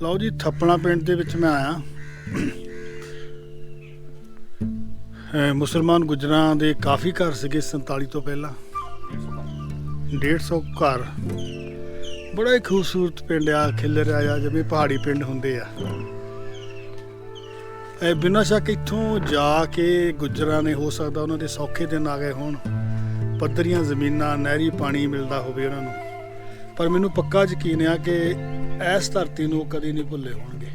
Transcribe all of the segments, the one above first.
ਲਓ ਜੀ, ਥੱਪਣਾ ਪਿੰਡ ਦੇ ਵਿੱਚ ਮੈਂ ਆਇਆ। ਮੁਸਲਮਾਨ ਗੁੱਜਰਾਂ ਦੇ ਕਾਫੀ ਘਰ ਸੀਗੇ 47 ਤੋਂ ਪਹਿਲਾਂ। 150 ਘਰ। ਬੜਾ ਹੀ ਖੂਬਸੂਰਤ ਪਿੰਡ ਆ, ਖਿਲਰ ਆਇਆ ਜਿਵੇਂ ਪਹਾੜੀ ਪਿੰਡ ਹੁੰਦੇ ਆ। ਬਿਨਾਂ ਸ਼ੱਕ ਇੱਥੋਂ ਜਾ ਕੇ ਗੁੱਜਰਾਂ ਨੇ, ਹੋ ਸਕਦਾ ਉਹਨਾਂ ਦੇ ਸੌਖੇ ਦਿਨ ਆ ਗਏ ਹੋਣ, ਪੱਧਰੀਆਂ ਜ਼ਮੀਨਾਂ, ਨਹਿਰੀ ਪਾਣੀ ਮਿਲਦਾ ਹੋਵੇ ਉਹਨਾਂ ਨੂੰ। ਪਰ ਮੈਨੂੰ ਪੱਕਾ ਯਕੀਨ ਆ ਕਿ ਇਸ ਧਰਤੀ ਨੂੰ ਕਦੇ ਨਹੀਂ ਭੁੱਲੇ ਹੋਣਗੇ।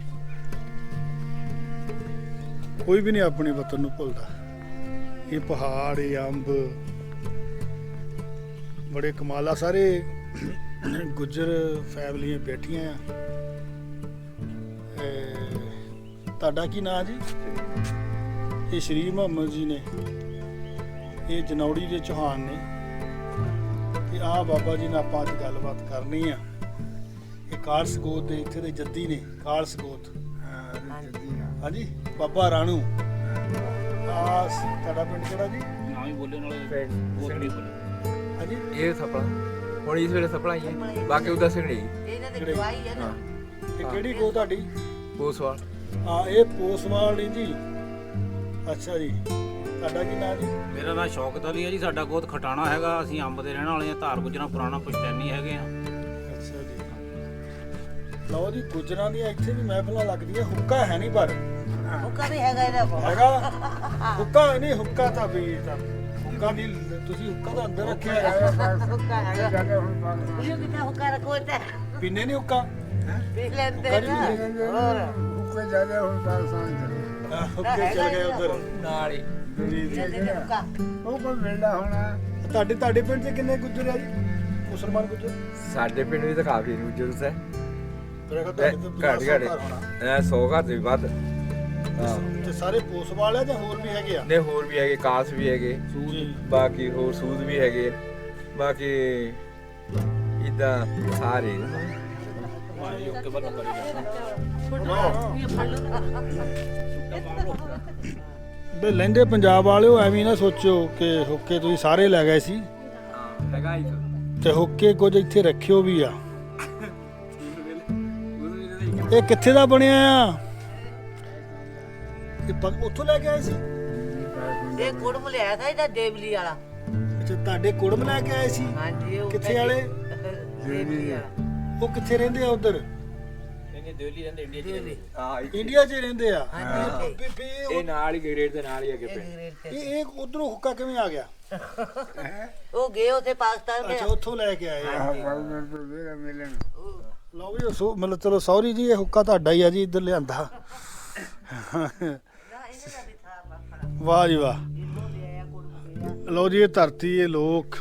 ਕੋਈ ਵੀ ਨਹੀਂ ਆਪਣੇ ਵਤਨ ਨੂੰ ਭੁੱਲਦਾ। ਇਹ ਪਹਾੜ, ਇਹ ਅੰਬ ਬੜੇ ਕਮਾਲ ਆ। ਸਾਰੇ ਗੁੱਜਰ ਫੈਮਲੀਆਂ ਬੈਠੀਆਂ ਆ। ਤੁਹਾਡਾ ਕੀ ਨਾਂ ਜੀ? ਇਹ ਸ਼੍ਰੀ ਮੁਹੰਮਦ ਜੀ ਨੇ, ਇਹ ਜਨੌੜੀ ਦੇ ਚੌਹਾਨ ਨੇ, ਤੇ ਆਹ ਬਾਬਾ ਜੀ ਨਾਲ ਆਪਾਂ ਅੱਜ ਗੱਲਬਾਤ ਕਰਨੀ ਆ। ਇਹ ਕਾਲ ਸਕੋਤ ਦੇ ਇੱਥੇ ਦੇ ਜੱਦੀ ਨੇ। ਕਾਲ ਸਕੋਤ, ਹਾਂਜੀ, ਬਾਬਾ ਰਾਣੂ। ਆ ਤੁਹਾਡਾ ਪਿੰਡ ਕਿਹੜਾ ਜੀ? ਨਾ ਹੀ ਬੋਲੇ ਨਾਲੇ ਬਹੁਤ ਨਹੀਂ ਬੋਲੇ। ਹਾਂਜੀ, ਇਹ ਥੱਪੜਾ ਹੁਣ ਇਸ ਵੇਲੇ ਥੱਪੜਾ ਹੀ ਹੈ, ਬਾਕੀ ਉਹਦਾ ਸਿਗੜੀ ਇਹਨਾਂ ਦੀ ਦਵਾਈ ਹੈ ਨਾ। ਇਹ ਕਿਹੜੀ ਗੋ ਤੁਹਾਡੀ? ਪੋਸਵਾਲ। ਹਾਂ, ਇਹ ਪੋਸਵਾਲ ਨਹੀਂ ਜੀ। ਅੱਛਾ ਜੀ, ਤੁਹਾਡਾ ਕੀ ਨਾਂ ਜੀ? ਮੇਰਾ ਨਾਂ ਸ਼ੌਕਤ ਅਲੀ ਹੈ ਜੀ। ਸਾਡਾ ਗੋਤ ਖਟਾਣਾ ਹੈਗਾ। ਅਸੀਂ ਅੰਬ ਦੇ ਰਹਿਣ ਵਾਲੇ ਹਾਂ। ਧਾਰ ਗੁੱਜਰਾਂ ਪੁਰਾਣਾ ਪੁਸ਼ਤੈਨੀ ਹੈਗੇ ਆ। ਅੱਛਾ ਜੀ। ਲਓ ਜੀ, ਗੁੱਜਰਾਂ ਦੀਆਂ ਇੱਥੇ ਵੀ ਮਹਿਫਲਾਂ ਲੱਗਦੀਆਂ। ਹੁੱਕਾ ਹੈ ਨਹੀਂ, ਪਰ ਹੁੱਕਾ ਵੀ ਹੈਗਾ ਇਹਦਾ ਕੋਲ। ਹੈਗਾ ਹੁੱਕਾ ਨਹੀਂ। ਹੁੱਕਾ ਤਾਂ ਵੀ ਹੁੱਕਾ ਨਹੀਂ, ਤੁਸੀਂ ਹੁੱਕਾ ਤਾਂ ਅੰਦਰ ਰੱਖਿਆ ਹੈ। ਹੁੱਕਾ ਹੈਗਾ। ਇਹ ਕਿਤਾ ਹੁੱਕਾ ਰੱਖੋ ਤੇ ਪੀਨੇ ਨਹੀਂ ਹੁੱਕਾ? ਪੀ ਲੈਂਦੇ ਨਾ। ਹੋਰ ਹੁੱਕੇ ਜ਼ਿਆਦਾ ਹੁਣ ਤਾਂ ਸਾਂਝ ਹੁੱਕੇ ਚਲ ਗਏ ਉਧਰ ਨਾਲ ਹੀ। ਇਹਦੇ ਹੁੱਕਾ ਉਹ ਕੋਈ ਮਿਲਦਾ ਹੋਣਾ। ਤੁਹਾਡੇ ਪਿੰਡ 'ਚ ਕਿੰਨੇ ਗੁੱਜਰ ਆ ਜੀ? ਮੁਸਲਮਾਨ ਗੁੱਜਰ? ਸਾਡੇ ਪਿੰਡ ਵੀ ਤਾਂ ਕਾਫੀ ਜ਼ਰੂਰਤ ਹੈ। ਘੱਟ 100 ਘਰ ਤੋਂ ਵੀ ਵੱਧ। ਤੇ ਸਾਰੇ ਪੋਸਵਾਲ ਆ ਜਾਂ ਹੋਰ ਵੀ ਹੈਗੇ ਆ? ਨੇ ਹੋਰ ਵੀ ਹੈਗੇ, ਕਾਸ ਵੀ ਹੈਗੇ, ਬਾਕੀ ਹੋਰ ਸੂਦ ਵੀ ਹੈਗੇ, ਬਾਕੀ ਇਦਾਂ ਸਾਰੇ ਬਈ ਲਹਿੰਦੇ ਪੰਜਾਬ ਵਾਲਿਓ, ਐਵੇਂ ਨਾ ਸੋਚੋ ਕਿ ਹੁੱਕੇ ਤੁਸੀਂ ਸਾਰੇ ਲੈ ਗਏ ਸੀ। ਹੈਗਾ ਹੀ ਤੇ ਹੁੱਕੇ ਕੁਝ ਇੱਥੇ ਰੱਖਿਓ ਵੀ ਆ। ਇਹ ਕਿੱਥੇ ਦਾ ਬਣਿਆ ਆ? ਇਹ ਉੱਥੋਂ ਲੈ ਕੇ ਆਏ ਸੀ? ਇਹ ਕੁੜਮ ਲਿਆ ਥਾ ਇਹਦਾ ਦੇਵਲੀ ਵਾਲਾ। ਅੱਛਾ, ਤੁਹਾਡੇ ਕੁੜਮ ਲੈ ਕੇ ਆਏ ਸੀ? ਹਾਂਜੀ, ਉਹ ਕਿੱਥੇ ਵਾਲੇ? ਦੇਵਲੀ ਵਾਲਾ। ਉਹ ਕਿੱਥੇ ਰਹਿੰਦੇ ਆ ਉਧਰ? ਇਹਨੇ ਦਿਵਲੀ ਰਹਿੰਦੇ ਇੰਡੀਆ ਦੇਵਲੀ। ਹਾਂ, ਇੰਡੀਆ 'ਚ ਰਹਿੰਦੇ ਆ। ਹਾਂਜੀ, ਇਹ ਨਾਲ ਹੀ ਗ੍ਰੇਡ ਦੇ ਨਾਲ ਹੀ ਹੈਗੇ ਪਿੰਡ। ਇਹ ਉਧਰੋਂ ਹੁੱਕਾ ਕਿਵੇਂ ਆ ਗਿਆ? ਉਹ ਗਏ ਉੱਥੇ ਪਾਕਿਸਤਾਨ ਅੱਛਾ, ਦੇ। ਉੱਥੋਂ ਲੈ ਕੇ ਆਏ ਆ। ਬਾਬੂ ਤੋਂ ਜਿਹੜਾ ਮਿਲਣ ਲਓ ਵੀ ਮਤਲਬ ਚਲੋ ਸੌਰੀ ਜੀ, ਇਹ ਹੁੱਕਾ ਤੁਹਾਡਾ ਹੀ ਆ ਜੀ, ਇੱਧਰ ਲਿਆਂਦਾ। ਵਾਹ ਜੀ ਵਾਹ। ਲਓ ਜੀ, ਇਹ ਧਰਤੀ, ਇਹ ਲੋਕ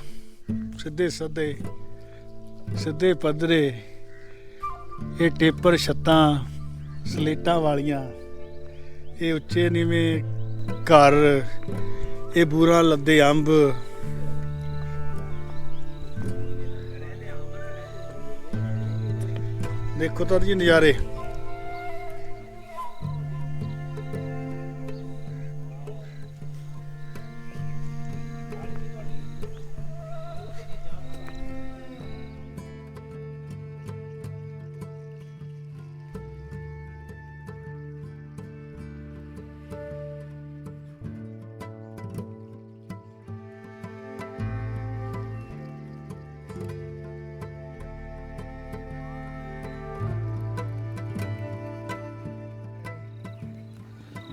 ਸਿੱਧੇ ਸਾਦੇ, ਸਿੱਧੇ ਪੱਧਰੇ, ਇਹ ਟੇਪਰ ਛੱਤਾਂ ਸਲੇਟਾਂ ਵਾਲੀਆਂ, ਇਹ ਉੱਚੇ ਨੀਵੇਂ ਘਰ, ਇਹ ਬੂਰਾ ਲੱਦੇ ਅੰਬ। ਦੇਖੋ ਤਾਂ ਜੀ ਨਜ਼ਾਰੇ।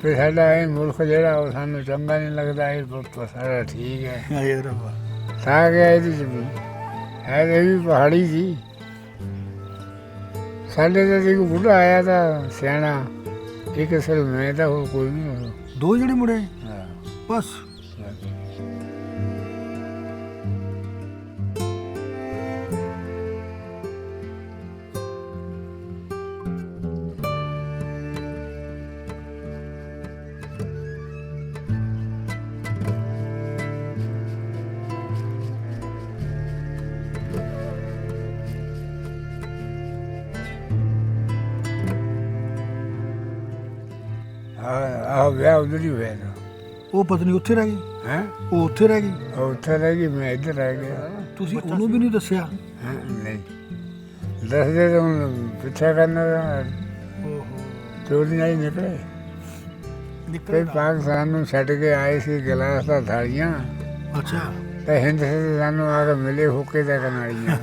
ਫਿਰ ਸਾਡਾ ਇਹ ਮੁਲਕ ਜਿਹੜਾ ਉਹ ਸਾਨੂੰ ਚੰਗਾ ਨਹੀਂ ਲੱਗਦਾ। ਇਹ ਬਹੁਤ ਸਾਰਾ ਠੀਕ ਹੈ। ਹਾਏ ਰੱਬਾ। ਥਾ ਗਿਆ ਇਹਦੇ 'ਚ ਵੀ ਹੈ ਤਾਂ ਇਹ ਵੀ ਪਹਾੜੀ ਸੀ। ਸਾਡੇ ਤਾਂ ਇੱਕ ਬੁੱਢਾ ਆਇਆ ਤਾਂ ਸਿਆਣਾ, ਇੱਕ ਸਿਰ ਮੈਂ ਤਾਂ ਹੋਰ ਕੋਈ ਨਹੀਂ ਹੋਣਾ। ਦੋ ਜਿਹੜੇ ਮੁੰਡੇ ਹਾਂ। ਬਸ? ਆਹ ਵਿਆਹ ਉਧਰ ਹੀ ਹੋਇਆ ਤਾਂ। ਉਹ ਪਤਨੀ ਉੱਥੇ ਰਹਿ ਗਈ? ਹੈਂ? ਉਹ ਉੱਥੇ ਰਹਿ ਗਈ? ਉਹ ਉੱਥੇ ਰਹਿ ਗਈ, ਮੈਂ ਇੱਧਰ ਰਹਿ ਗਿਆ। ਤੁਸੀਂ ਉਹਨੂੰ ਵੀ ਨਹੀਂ ਦੱਸਿਆ? ਹੈਂ? ਨਹੀਂ ਦੱਸਦੇ ਤਾਂ ਹੁਣ ਪਿੱਛਾ ਕਰਨਾ ਤਾਂ ਚੋਰੀਆਂ ਹੀ ਨਿਕਲੇ। ਨਿਕਲ ਫਿਰ ਪਾਕਿਸਤਾਨ ਨੂੰ ਛੱਡ ਕੇ ਆਏ ਸੀ ਗਲਾਸ ਦਾ ਥਾਲੀਆਂ, ਅੱਛਾ ਤੇ ਹਿੰਦੁਸਤਾਨ ਨੂੰ ਆ ਕੇ ਮਿਲੇ ਹੁੱਕੇ ਦੇ ਕਨਾਲੀਆਂ।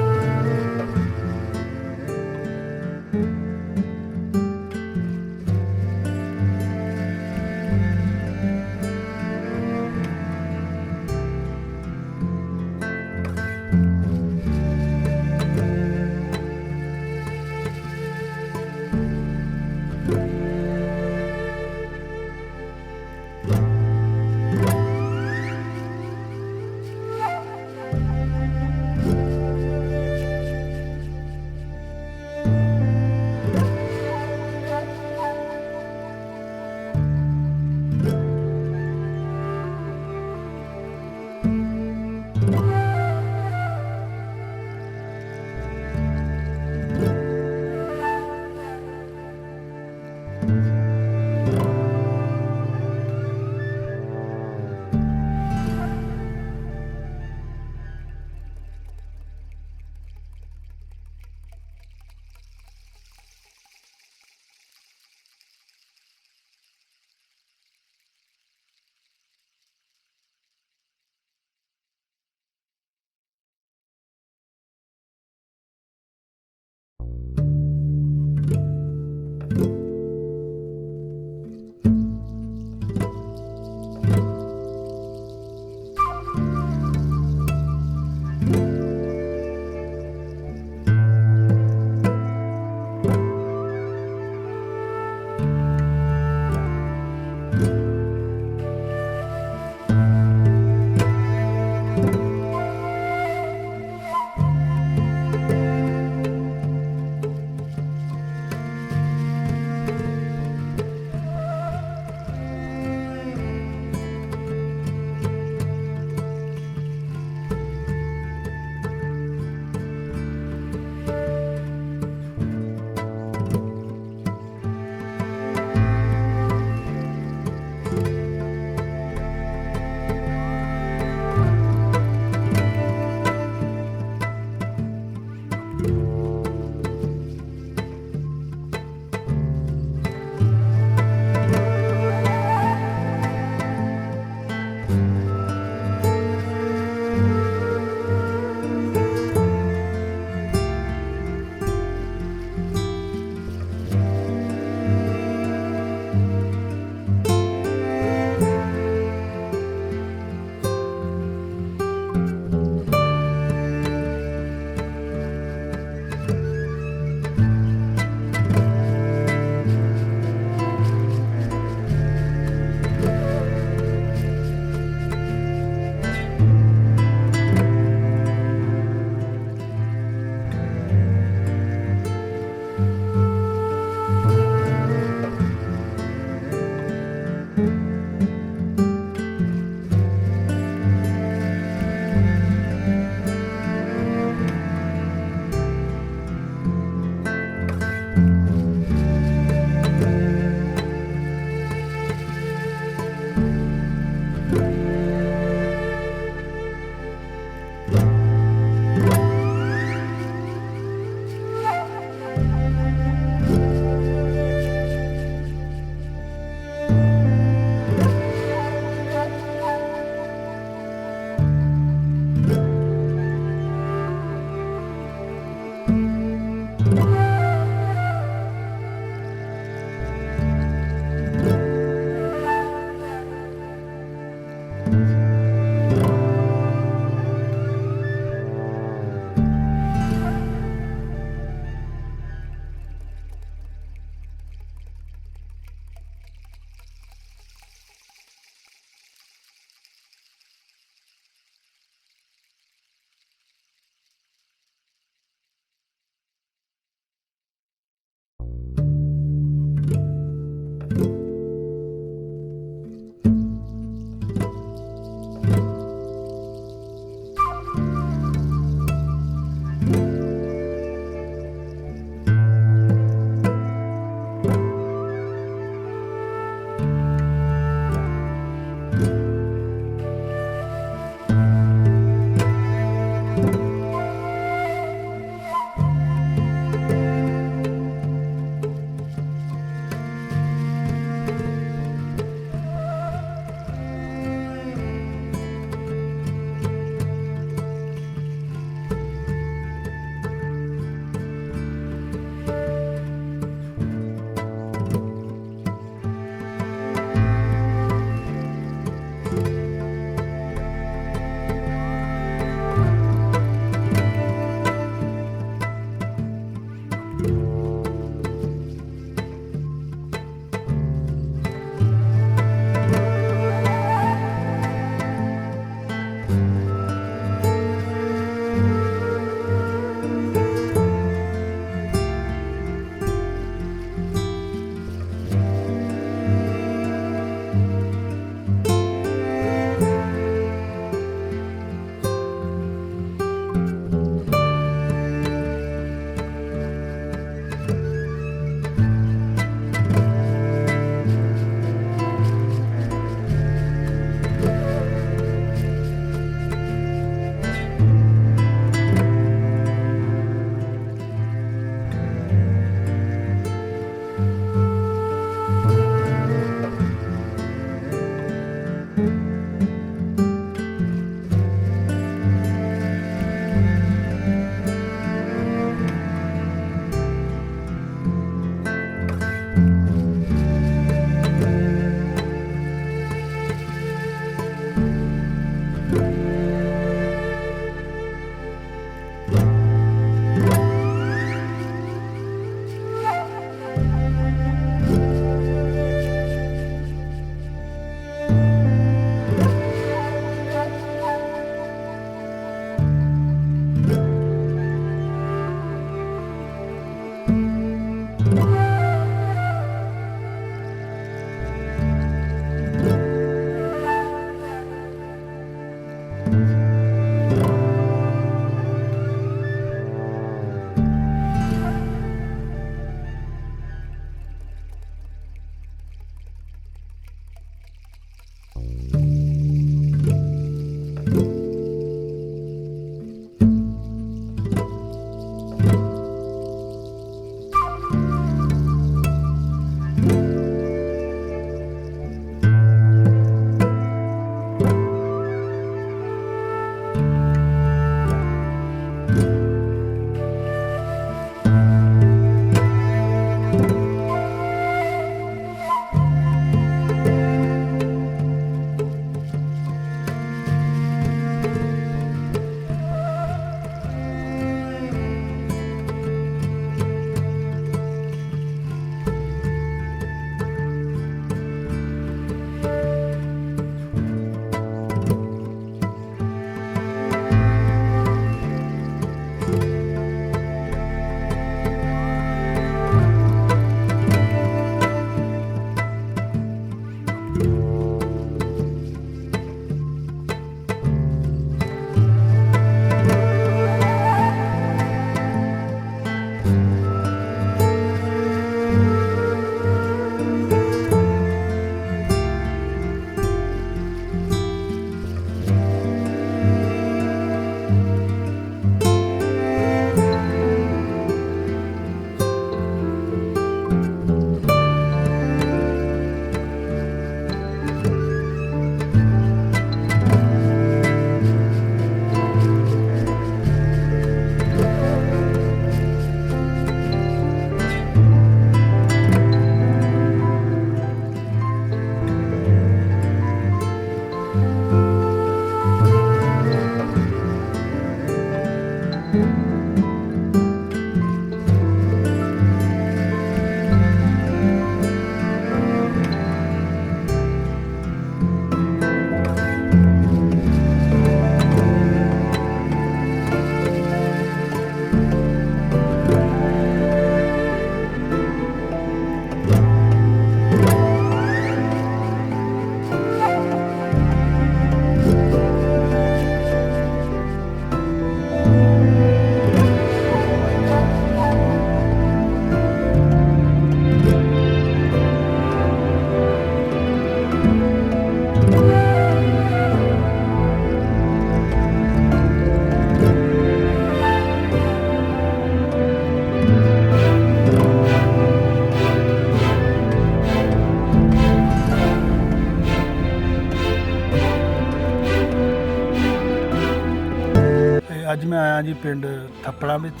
ਅੱਜ ਮੈਂ ਆਇਆ ਜੀ ਪਿੰਡ ਥੱਪੜਾਂ ਵਿੱਚ।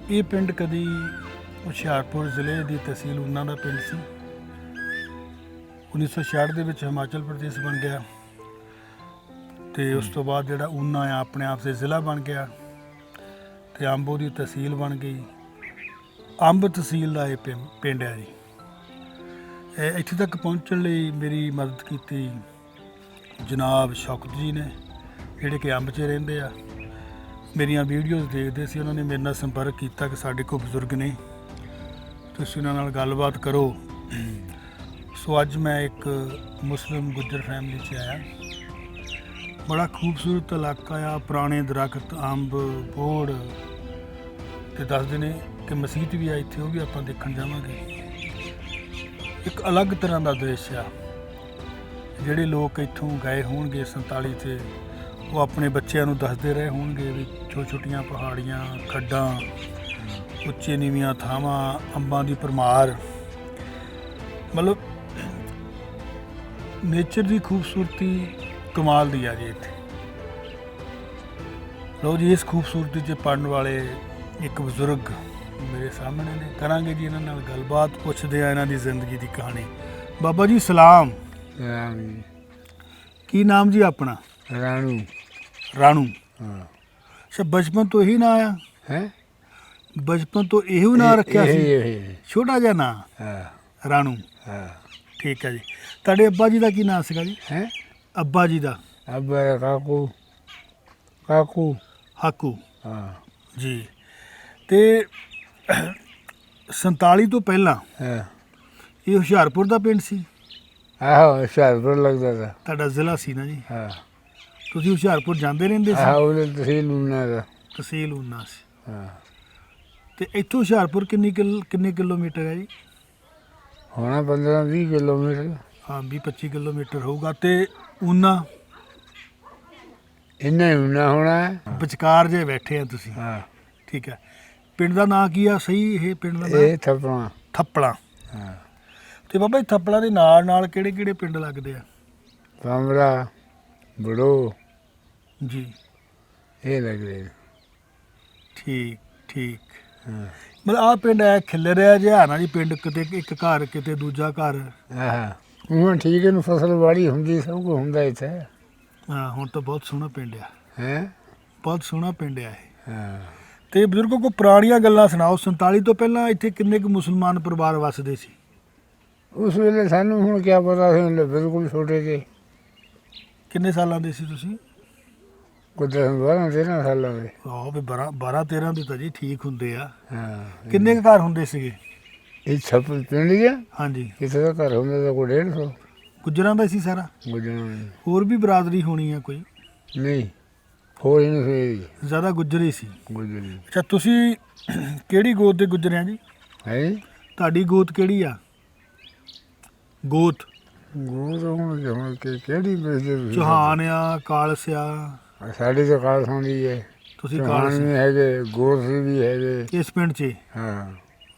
ਇਹ ਪਿੰਡ ਕਦੀ ਹੁਸ਼ਿਆਰਪੁਰ ਜ਼ਿਲ੍ਹੇ ਦੀ ਤਹਿਸੀਲ ਊਨਾ ਦਾ ਪਿੰਡ ਸੀ। 1966 ਦੇ ਵਿੱਚ ਹਿਮਾਚਲ ਪ੍ਰਦੇਸ਼ ਬਣ ਗਿਆ ਤੇ ਉਸ ਤੋਂ ਬਾਅਦ ਜਿਹੜਾ ਊਨਾ ਆ ਆਪਣੇ ਆਪ ਦੇ ਜ਼ਿਲ੍ਹਾ ਬਣ ਗਿਆ ਤੇ ਅੰਬ ਦੀ ਤਹਿਸੀਲ ਬਣ ਗਈ। ਅੰਬ ਤਹਿਸੀਲ ਦਾ ਇਹ ਪਿੰਡ ਹੈ ਜੀ। ਇੱਥੇ ਤੱਕ ਪਹੁੰਚਣ ਲਈ ਮੇਰੀ ਮਦਦ ਕੀਤੀ ਜਨਾਬ ਸ਼ੌਕਤ ਜੀ ਨੇ, ਜਿਹੜੇ ਕਿ ਅੰਬ 'ਚ ਰਹਿੰਦੇ ਆ। ਮੇਰੀਆਂ ਵੀਡੀਓਜ਼ ਦੇਖਦੇ ਸੀ, ਉਹਨਾਂ ਨੇ ਮੇਰੇ ਨਾਲ ਸੰਪਰਕ ਕੀਤਾ ਕਿ ਸਾਡੇ ਕੋਲ ਬਜ਼ੁਰਗ ਨੇ, ਤੁਸੀਂ ਉਹਨਾਂ ਨਾਲ ਗੱਲਬਾਤ ਕਰੋ। ਸੋ ਅੱਜ ਮੈਂ ਇੱਕ ਮੁਸਲਿਮ ਗੁੱਜਰ ਫੈਮਿਲੀ 'ਚ ਆਇਆ। ਬੜਾ ਖੂਬਸੂਰਤ ਇਲਾਕਾ ਆ, ਪੁਰਾਣੇ ਦਰਖਤ, ਅੰਬ, ਬੋੜ ਤੇ ਦੱਸਦੇ ਨੇ ਕਿ ਮਸਜਿਦ ਵੀ ਆ ਇੱਥੇ, ਉਹ ਵੀ ਆਪਾਂ ਦੇਖਣ ਜਾਵਾਂਗੇ। ਇੱਕ ਅਲੱਗ ਤਰ੍ਹਾਂ ਦਾ ਦ੍ਰਿਸ਼ ਆ। ਜਿਹੜੇ ਲੋਕ ਇੱਥੋਂ ਗਏ ਹੋਣਗੇ 47 'ਤੇ, ਉਹ ਆਪਣੇ ਬੱਚਿਆਂ ਨੂੰ ਦੱਸਦੇ ਰਹੇ ਹੋਣਗੇ ਵੀ ਛੋਟੀਆਂ ਪਹਾੜੀਆਂ, ਖੱਡਾਂ, ਉੱਚੇ ਨੀਵੀਆਂ ਥਾਵਾਂ, ਅੰਬਾਂ ਦੀ ਭਰਮਾਰ, ਮਤਲਬ ਨੇਚਰ ਦੀ ਖੂਬਸੂਰਤੀ ਕਮਾਲ ਦੀ ਆ ਜੀ ਇੱਥੇ। ਲਓ ਜੀ, ਇਸ ਖੂਬਸੂਰਤੀ 'ਚ ਪੜਨ ਵਾਲੇ ਇੱਕ ਬਜ਼ੁਰਗ ਮੇਰੇ ਸਾਹਮਣੇ ਨੇ। ਕਰਾਂਗੇ ਜੀ ਇਹਨਾਂ ਨਾਲ ਗੱਲਬਾਤ, ਪੁੱਛਦੇ ਆ ਇਹਨਾਂ ਦੀ ਜ਼ਿੰਦਗੀ ਦੀ ਕਹਾਣੀ। ਬਾਬਾ ਜੀ ਸਲਾਮ। ਰਾਮ ਜੀ। ਕੀ ਨਾਮ ਜੀ ਆਪਣਾ? ਰਾਣੂ। ਰਾਣੂ। ਹਾਂ। ਅੱਛਾ, ਬਚਪਨ ਤੋਂ ਇਹੀ ਨਾਂ ਆ? ਹੈ ਬਚਪਨ ਤੋਂ ਇਹੋ ਨਾਂ ਰੱਖਿਆ ਸੀ? ਇਹ ਛੋਟਾ ਜਿਹਾ ਨਾਂ ਹਾਂ ਰਾਣੂ। ਹਾਂ। ਠੀਕ ਹੈ ਜੀ। ਤੁਹਾਡੇ ਅੱਬਾ ਜੀ ਦਾ ਕੀ ਨਾਂ ਸੀਗਾ ਜੀ? ਹੈ ਅੱਬਾ ਜੀ ਦਾ? ਅੱਬਾ ਕਾਕੂ। ਕਾਕੂ। ਹਾਕੂ ਹਾਂ। ਜੀ। ਤੇ 47 ਤੋਂ ਪਹਿਲਾਂ ਹਾਂ। ਇਹ ਹੁਸ਼ਿਆਰਪੁਰ ਦਾ ਪਿੰਡ ਸੀ? ਆਹੋ ਹੁਸ਼ਿਆਰਪੁਰ ਲੱਗਦਾ ਤਾ। ਤੁਹਾਡਾ ਜ਼ਿਲ੍ਹਾ ਸੀ ਨਾ ਜੀ? ਹਾਂ। ਤੁਸੀਂ ਹੁਸ਼ਿਆਰਪੁਰ ਜਾਂਦੇ ਰਹਿੰਦੇ ਸੀ? ਆਹੋ ਉਹਦੇ ਤਹਿਸੀਲ ਊਨਾ ਦਾ। ਤਹਿਸੀਲ ਊਨਾ ਸੀ। ਹਾਂ। ਤੇ ਇੱਥੋਂ ਹੁਸ਼ਿਆਰਪੁਰ ਕਿੰਨੇ ਕਿਲੋਮੀਟਰ ਹੈ ਜੀ? ਹੋਣਾ 15-20 ਕਿਲੋਮੀਟਰ। ਹਾਂ, 20-25 ਕਿਲੋਮੀਟਰ ਹੋਊਗਾ। ਤੇ ਊਨਾ ਇੰਨਾ ਹੀ ਊਨਾ ਹੋਣਾ ਹੈ। ਵਿਚਕਾਰ ਜੇ ਬੈਠੇ ਆ ਤੁਸੀਂ? ਹਾਂ। ਠੀਕ ਹੈ। ਪਿੰਡ ਦਾ ਨਾਂ ਕੀ ਆ ਸਹੀ? ਇਹ ਪਿੰਡ ਦਾ ਨਾਂ ਇਹ ਥੱਪਣਾ। ਥੱਪੜਾ। ਹਾਂ। ਤੇ ਬਾਬਾ ਜੀ ਥੱਪੜਾ ਦੇ ਨਾਲ ਕਿਹੜੇ ਪਿੰਡ ਲੱਗਦੇ ਆ? ਪਾਮਰਾ, ਬੜੋ, ਜੀ। ਇਹ ਲੱਗਦੇ ਨੇ। ਠੀਕ। ਹਾਂ। ਮਤਲਬ ਆਹ ਪਿੰਡ ਐ ਖਿਲਰ ਰਿਹਾ ਜਿਹਾ ਨਾ ਜੀ, ਪਿੰਡ ਕਿਤੇ ਇੱਕ ਘਰ ਕਿਤੇ ਦੂਜਾ ਘਰ। ਆਹ ਹੁਣ ਠੀਕ ਹੈ, ਨੂੰ ਫਸਲ ਵਾੜੀ ਹੁੰਦੀ, ਸਭ ਕੁਝ ਹੁੰਦਾ ਇੱਥੇ। ਹਾਂ, ਹੁਣ ਤਾਂ ਬਹੁਤ ਸੋਹਣਾ ਪਿੰਡ ਆ। ਹੈ। ਬਹੁਤ ਸੋਹਣਾ ਪਿੰਡ ਆ ਇਹ। ਹਾਂ। ਤੇ ਬਜ਼ੁਰਗੋ ਕੋ ਪੁਰਾਣੀਆਂ ਗੱਲਾਂ ਸੁਣਾਓ। 47 ਤੋਂ ਪਹਿਲਾਂ ਇੱਥੇ ਕਿੰਨੇ ਕੁ ਮੁਸਲਮਾਨ ਪਰਿਵਾਰ ਵੱਸਦੇ ਸੀ? ਉਸ ਵੇਲੇ ਸਾਨੂੰ ਹੁਣ ਕੀ ਪਤਾ ਸੀ, ਬਿਲਕੁਲ ਛੋਟੇ ਜਿਹੇ। ਕਿੰਨੇ ਸਾਲਾਂ ਦੇ ਸੀ ਤੁਸੀਂ? ਕੁਝ 12-13 ਸਾਲਾਂ ਦੇ। ਆਹ ਵੀ 12-13 ਦੇ ਤਾਂ ਜੀ ਠੀਕ ਹੁੰਦੇ ਆ। ਹਾਂ। ਕਿੰਨੇ ਕੁ ਘਰ ਹੁੰਦੇ ਸੀਗੇ? ਇਹ ਛੱਪ ਪਿੰਡ ਗਿਆ। ਹਾਂਜੀ। ਕਿਸੇ ਦਾ ਘਰ ਹੁੰਦਾ ਤਾਂ ਕੋਈ 150। ਗੁੱਜਰਾਂ ਦਾ ਸੀ ਸਾਰਾ? ਗੁਜਰਾਂ ਹੋਰ ਵੀ ਬਰਾਦਰੀ ਹੋਣੀ ਆ ਕੋਈ? ਨਹੀਂ, ਹੋਰ ਹੀ ਨਹੀਂ ਜ਼ਿਆਦਾ ਗੁੱਜਰ ਹੀ ਸੀ। ਗੁਜਰੀ। ਅੱਛਾ, ਤੁਸੀਂ ਕਿਹੜੀ ਗੋਤ ਦੇ ਗੁੱਜਰ ਆ ਜੀ? ਹੈ ਤੁਹਾਡੀ ਗੋਤ ਕਿਹੜੀ ਆ? ਗੋਤ ਗੋਦ ਹੁਣ ਕਿਹੜੀ ਬੇਜੇ? ਚੌਹਾਨ ਆ, ਕਾਲਸ ਆ? ਸਾਡੀ ਤਾਂ ਕਾਲ ਸੁਣਦੀ ਹੈ। ਤੁਸੀਂ ਚੌਹਾਨ ਕਾਲਸ ਵੀ ਹੈਗੇ, ਗੋਰਸੀ ਵੀ ਹੈਗੇ। ਇਸ ਪਿੰਡ 'ਚ? ਹਾਂ।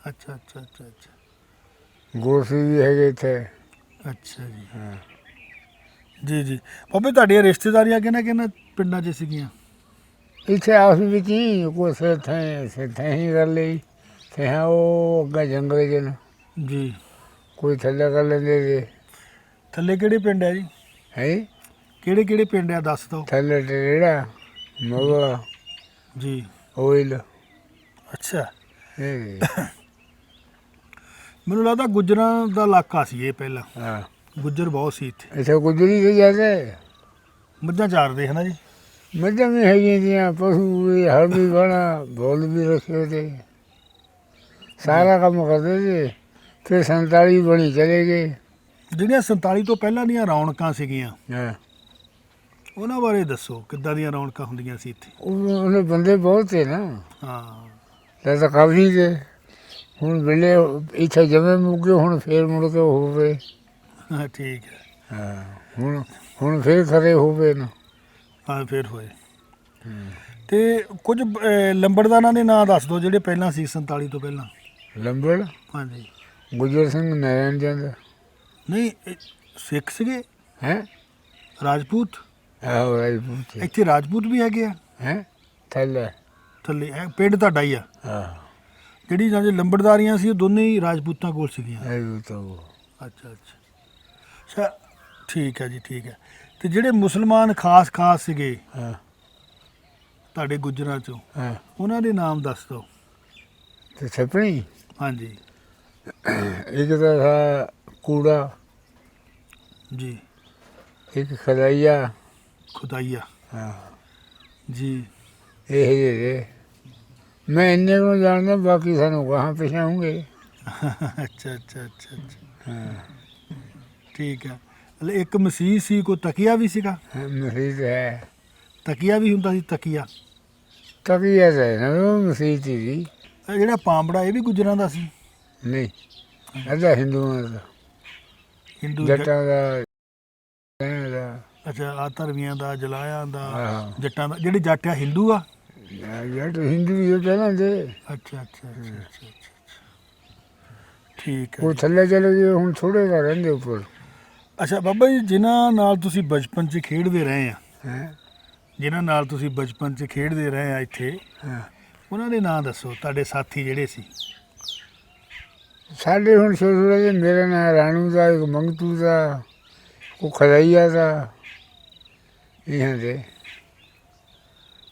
ਅੱਛਾ। ਗੋਰਸੀ ਵੀ ਹੈਗੇ ਇੱਥੇ। ਅੱਛਾ ਜੀ। ਹਾਂ। ਜੀ। ਬਾਬੇ ਤੁਹਾਡੀਆਂ ਰਿਸ਼ਤੇਦਾਰੀਆਂ ਕਿਹਨਾਂ ਪਿੰਡਾਂ 'ਚ ਸੀਗੀਆਂ? ਇੱਥੇ ਆਸ ਵਿੱਚ ਹੀ ਕੋਈ ਸਿੱਥੇ ਹੀ ਕਰ ਲਈ। ਤੇ ਉਹ ਅੱਗਾ ਜੰਗਲ ਚ ਨੇ। ਜੀ। ਕੋਈ ਥੱਲੇ ਕਰ ਲੈਂਦੇ ਸੀ। ਥੱਲੇ ਕਿਹੜੇ ਪਿੰਡ ਆ ਜੀ? ਹੈ ਕਿਹੜੇ ਪਿੰਡ ਆ ਦੱਸ ਦਿਓ। ਥੱਲੇ ਟੇੜਾ, ਮੋਗਾ, ਜੀ। ਓਇਲ। ਅੱਛਾ। ਇਹ ਮੈਨੂੰ ਲੱਗਦਾ ਗੁੱਜਰਾਂ ਦਾ ਇਲਾਕਾ ਸੀ ਇਹ ਪਹਿਲਾਂ। ਹਾਂ। ਗੁੱਜਰ ਬਹੁਤ ਸੀ ਇੱਥੇ। ਇੱਥੇ ਗੁਜਰੀ ਤੇ ਜਾਂਦੇ। ਮੱਝਾਂ ਚਾਰਦੇ ਹੈ ਨਾ ਜੀ? ਮੱਝਾਂ ਵੀ ਹੈਗੀਆਂ ਤੀਆਂ, ਪਸ਼ੂ ਵੀ, ਹਲ ਵੀ ਬਣਾ, ਬੋਲ ਵੀ ਰੱਖੇ ਤੇ ਸਾਰਾ ਕੰਮ ਕਰਦੇ ਸੀ। ਫਿਰ 47 ਬਣੀ ਚਲੇ ਗਏ। ਜਿਹੜੀਆਂ 47 ਤੋਂ ਪਹਿਲਾਂ ਦੀਆਂ ਰੌਣਕਾਂ ਸੀਗੀਆਂ, ਹਾਂ। ਉਹਨਾਂ ਬਾਰੇ ਦੱਸੋ, ਕਿੱਦਾਂ ਦੀਆਂ ਰੌਣਕਾਂ ਹੁੰਦੀਆਂ ਸੀ ਇੱਥੇ? ਉਹਨੇ ਬੰਦੇ ਬਹੁਤ ਤੇ ਨਾ। ਹਾਂ। ਤਾਂ ਕਾਫੀ ਤੇ ਹੁਣ ਵੇਲੇ ਇੱਥੇ ਜਮੇ ਮੁੱਕੇ, ਹੁਣ ਫੇਰ ਮੁੜ ਕੇ ਹੋਵੇ। ਹਾਂ, ਠੀਕ ਹੈ। ਹਾਂ। ਹੁਣ ਫੇਰ ਖਰੇ ਹੋਵੇ ਨਾ। ਹਾਂ, ਫੇਰ ਹੋਏ। ਤੇ ਕੁਝ ਲੰਬੜਦਾਰਾਂ ਦੇ ਨਾਂ ਦੱਸ ਦਿਓ ਜਿਹੜੇ ਪਹਿਲਾਂ ਸੀ 47 ਤੋਂ ਪਹਿਲਾਂ। ਲੰਬੜ, ਹਾਂਜੀ। ਗੁਜਰ ਸਿੰਘ, ਨਾਰਾਇਣ ਚੰਦ। ਨਹੀਂ, ਸਿੱਖ ਸੀਗੇ? ਹੈ ਰਾਜਪੂਤ? ਆਹੋ ਰਾਜਪੂਤ ਇੱਥੇ ਰਾਜਪੂਤ ਵੀ ਹੈਗੇ ਆ ਹੈ ਥੱਲੇ ਥੱਲੇ ਇਹ ਪਿੰਡ ਤੁਹਾਡਾ ਹੀ ਆ ਹਾਂ ਜਿਹੜੀ ਜਾਂ ਲੰਬੜਦਾਰੀਆਂ ਸੀ ਉਹ ਦੋਨੇ ਹੀ ਰਾਜਪੂਤਾਂ ਕੋਲ ਸੀਗੀਆਂ ਰਾਜਪੂਤ ਅੱਛਾ ਅੱਛਾ ਠੀਕ ਹੈ ਜੀ ਠੀਕ ਹੈ ਤੇ ਜਿਹੜੇ ਮੁਸਲਮਾਨ ਖਾਸ ਸੀਗੇ ਹਾਂ ਤੁਹਾਡੇ ਗੁੱਜਰਾਂ ਚੋਂ ਹਾਂ ਉਹਨਾਂ ਦੇ ਨਾਮ ਦੱਸ ਦਿਓ ਤੇ ਛਪਣੀ ਹਾਂਜੀ ਇੱਕ ਤਾਂ ਥਾ ਕੂੜਾ ਜੀ ਇੱਕ ਖਦਾਈਆ ਖੁਦਾਈਆ ਹਾਂ ਜੀ ਇਹ ਜੇ ਮੈਂ ਇੰਨੇ ਨੂੰ ਜਾਣਦਾ ਬਾਕੀ ਸਾਨੂੰ ਕਹਾਂ ਪਛਾਉਂਗੇ ਅੱਛਾ ਅੱਛਾ ਅੱਛਾ ਅੱਛਾ ਹਾਂ ਠੀਕ ਹੈ ਮਤਲਬ ਇੱਕ ਮਸੀਹ ਸੀ ਕੋਈ ਤਕੀਆ ਵੀ ਸੀਗਾ ਮਸੀਤ ਹੈ ਤਕੀਆ ਵੀ ਹੁੰਦਾ ਸੀ ਤਕੀਆ ਤਕੀਆ ਹੈ ਨਾ ਉਹ ਮਸੀਤ ਦੀ ਇਹ ਜਿਹੜਾ ਪਾਂਬੜਾ ਇਹ ਵੀ ਗੁੱਜਰਾਂ ਦਾ ਸੀ ਨਹੀਂ ਅੱਧਾ ਹਿੰਦੂਆਂ ਦਾ ਹਿੰਦੂ ਜੱਟਾਂ ਦਾ ਇਹਨਾਂ ਦਾ ਅੱਛਾ ਆ ਧਰਮੀਆਂ ਦਾ ਜਲਾਇਆਂ ਦਾ ਆਹੋ। ਜੱਟਾਂ ਦਾ ਜਿਹੜੇ ਜੱਟ ਆ ਹਿੰਦੂ ਆ ਜੱਟ ਹਿੰਦੂ ਹੀ ਪਹਿਲਾਂ ਦੇ ਅੱਛਾ ਅੱਛਾ ਅੱਛਾ ਅੱਛਾ ਠੀਕ ਹੈ ਉਹ ਥੱਲੇ ਚਲੇ ਗਏ ਹੁਣ ਥੋੜੇ ਦਾ ਰਹਿੰਦੇ ਉੱਪਰ ਅੱਛਾ ਬਾਬਾ ਜੀ ਜਿਨ੍ਹਾਂ ਨਾਲ ਤੁਸੀਂ ਬਚਪਨ 'ਚ ਖੇਡਦੇ ਰਹੇ ਆ ਹੈ ਜਿਨ੍ਹਾਂ ਨਾਲ ਤੁਸੀਂ ਬਚਪਨ 'ਚ ਖੇਡਦੇ ਰਹੇ ਆ ਇੱਥੇ ਹਾਂ ਉਹਨਾਂ ਦੇ ਨਾਂ ਦੱਸੋ ਤੁਹਾਡੇ ਸਾਥੀ ਜਿਹੜੇ ਸੀ ਸਾਡੇ ਹੁਣ ਛੋਟੇ ਜਿਹੇ ਮੇਰਾ ਨਾਂ ਰਾਣੂ ਦਾ ਇੱਕ ਮੰਗਤੂ ਦਾ ਉਹ ਖਦਾਈਆ ਦਾ ਇਹਨਾਂ ਦੇ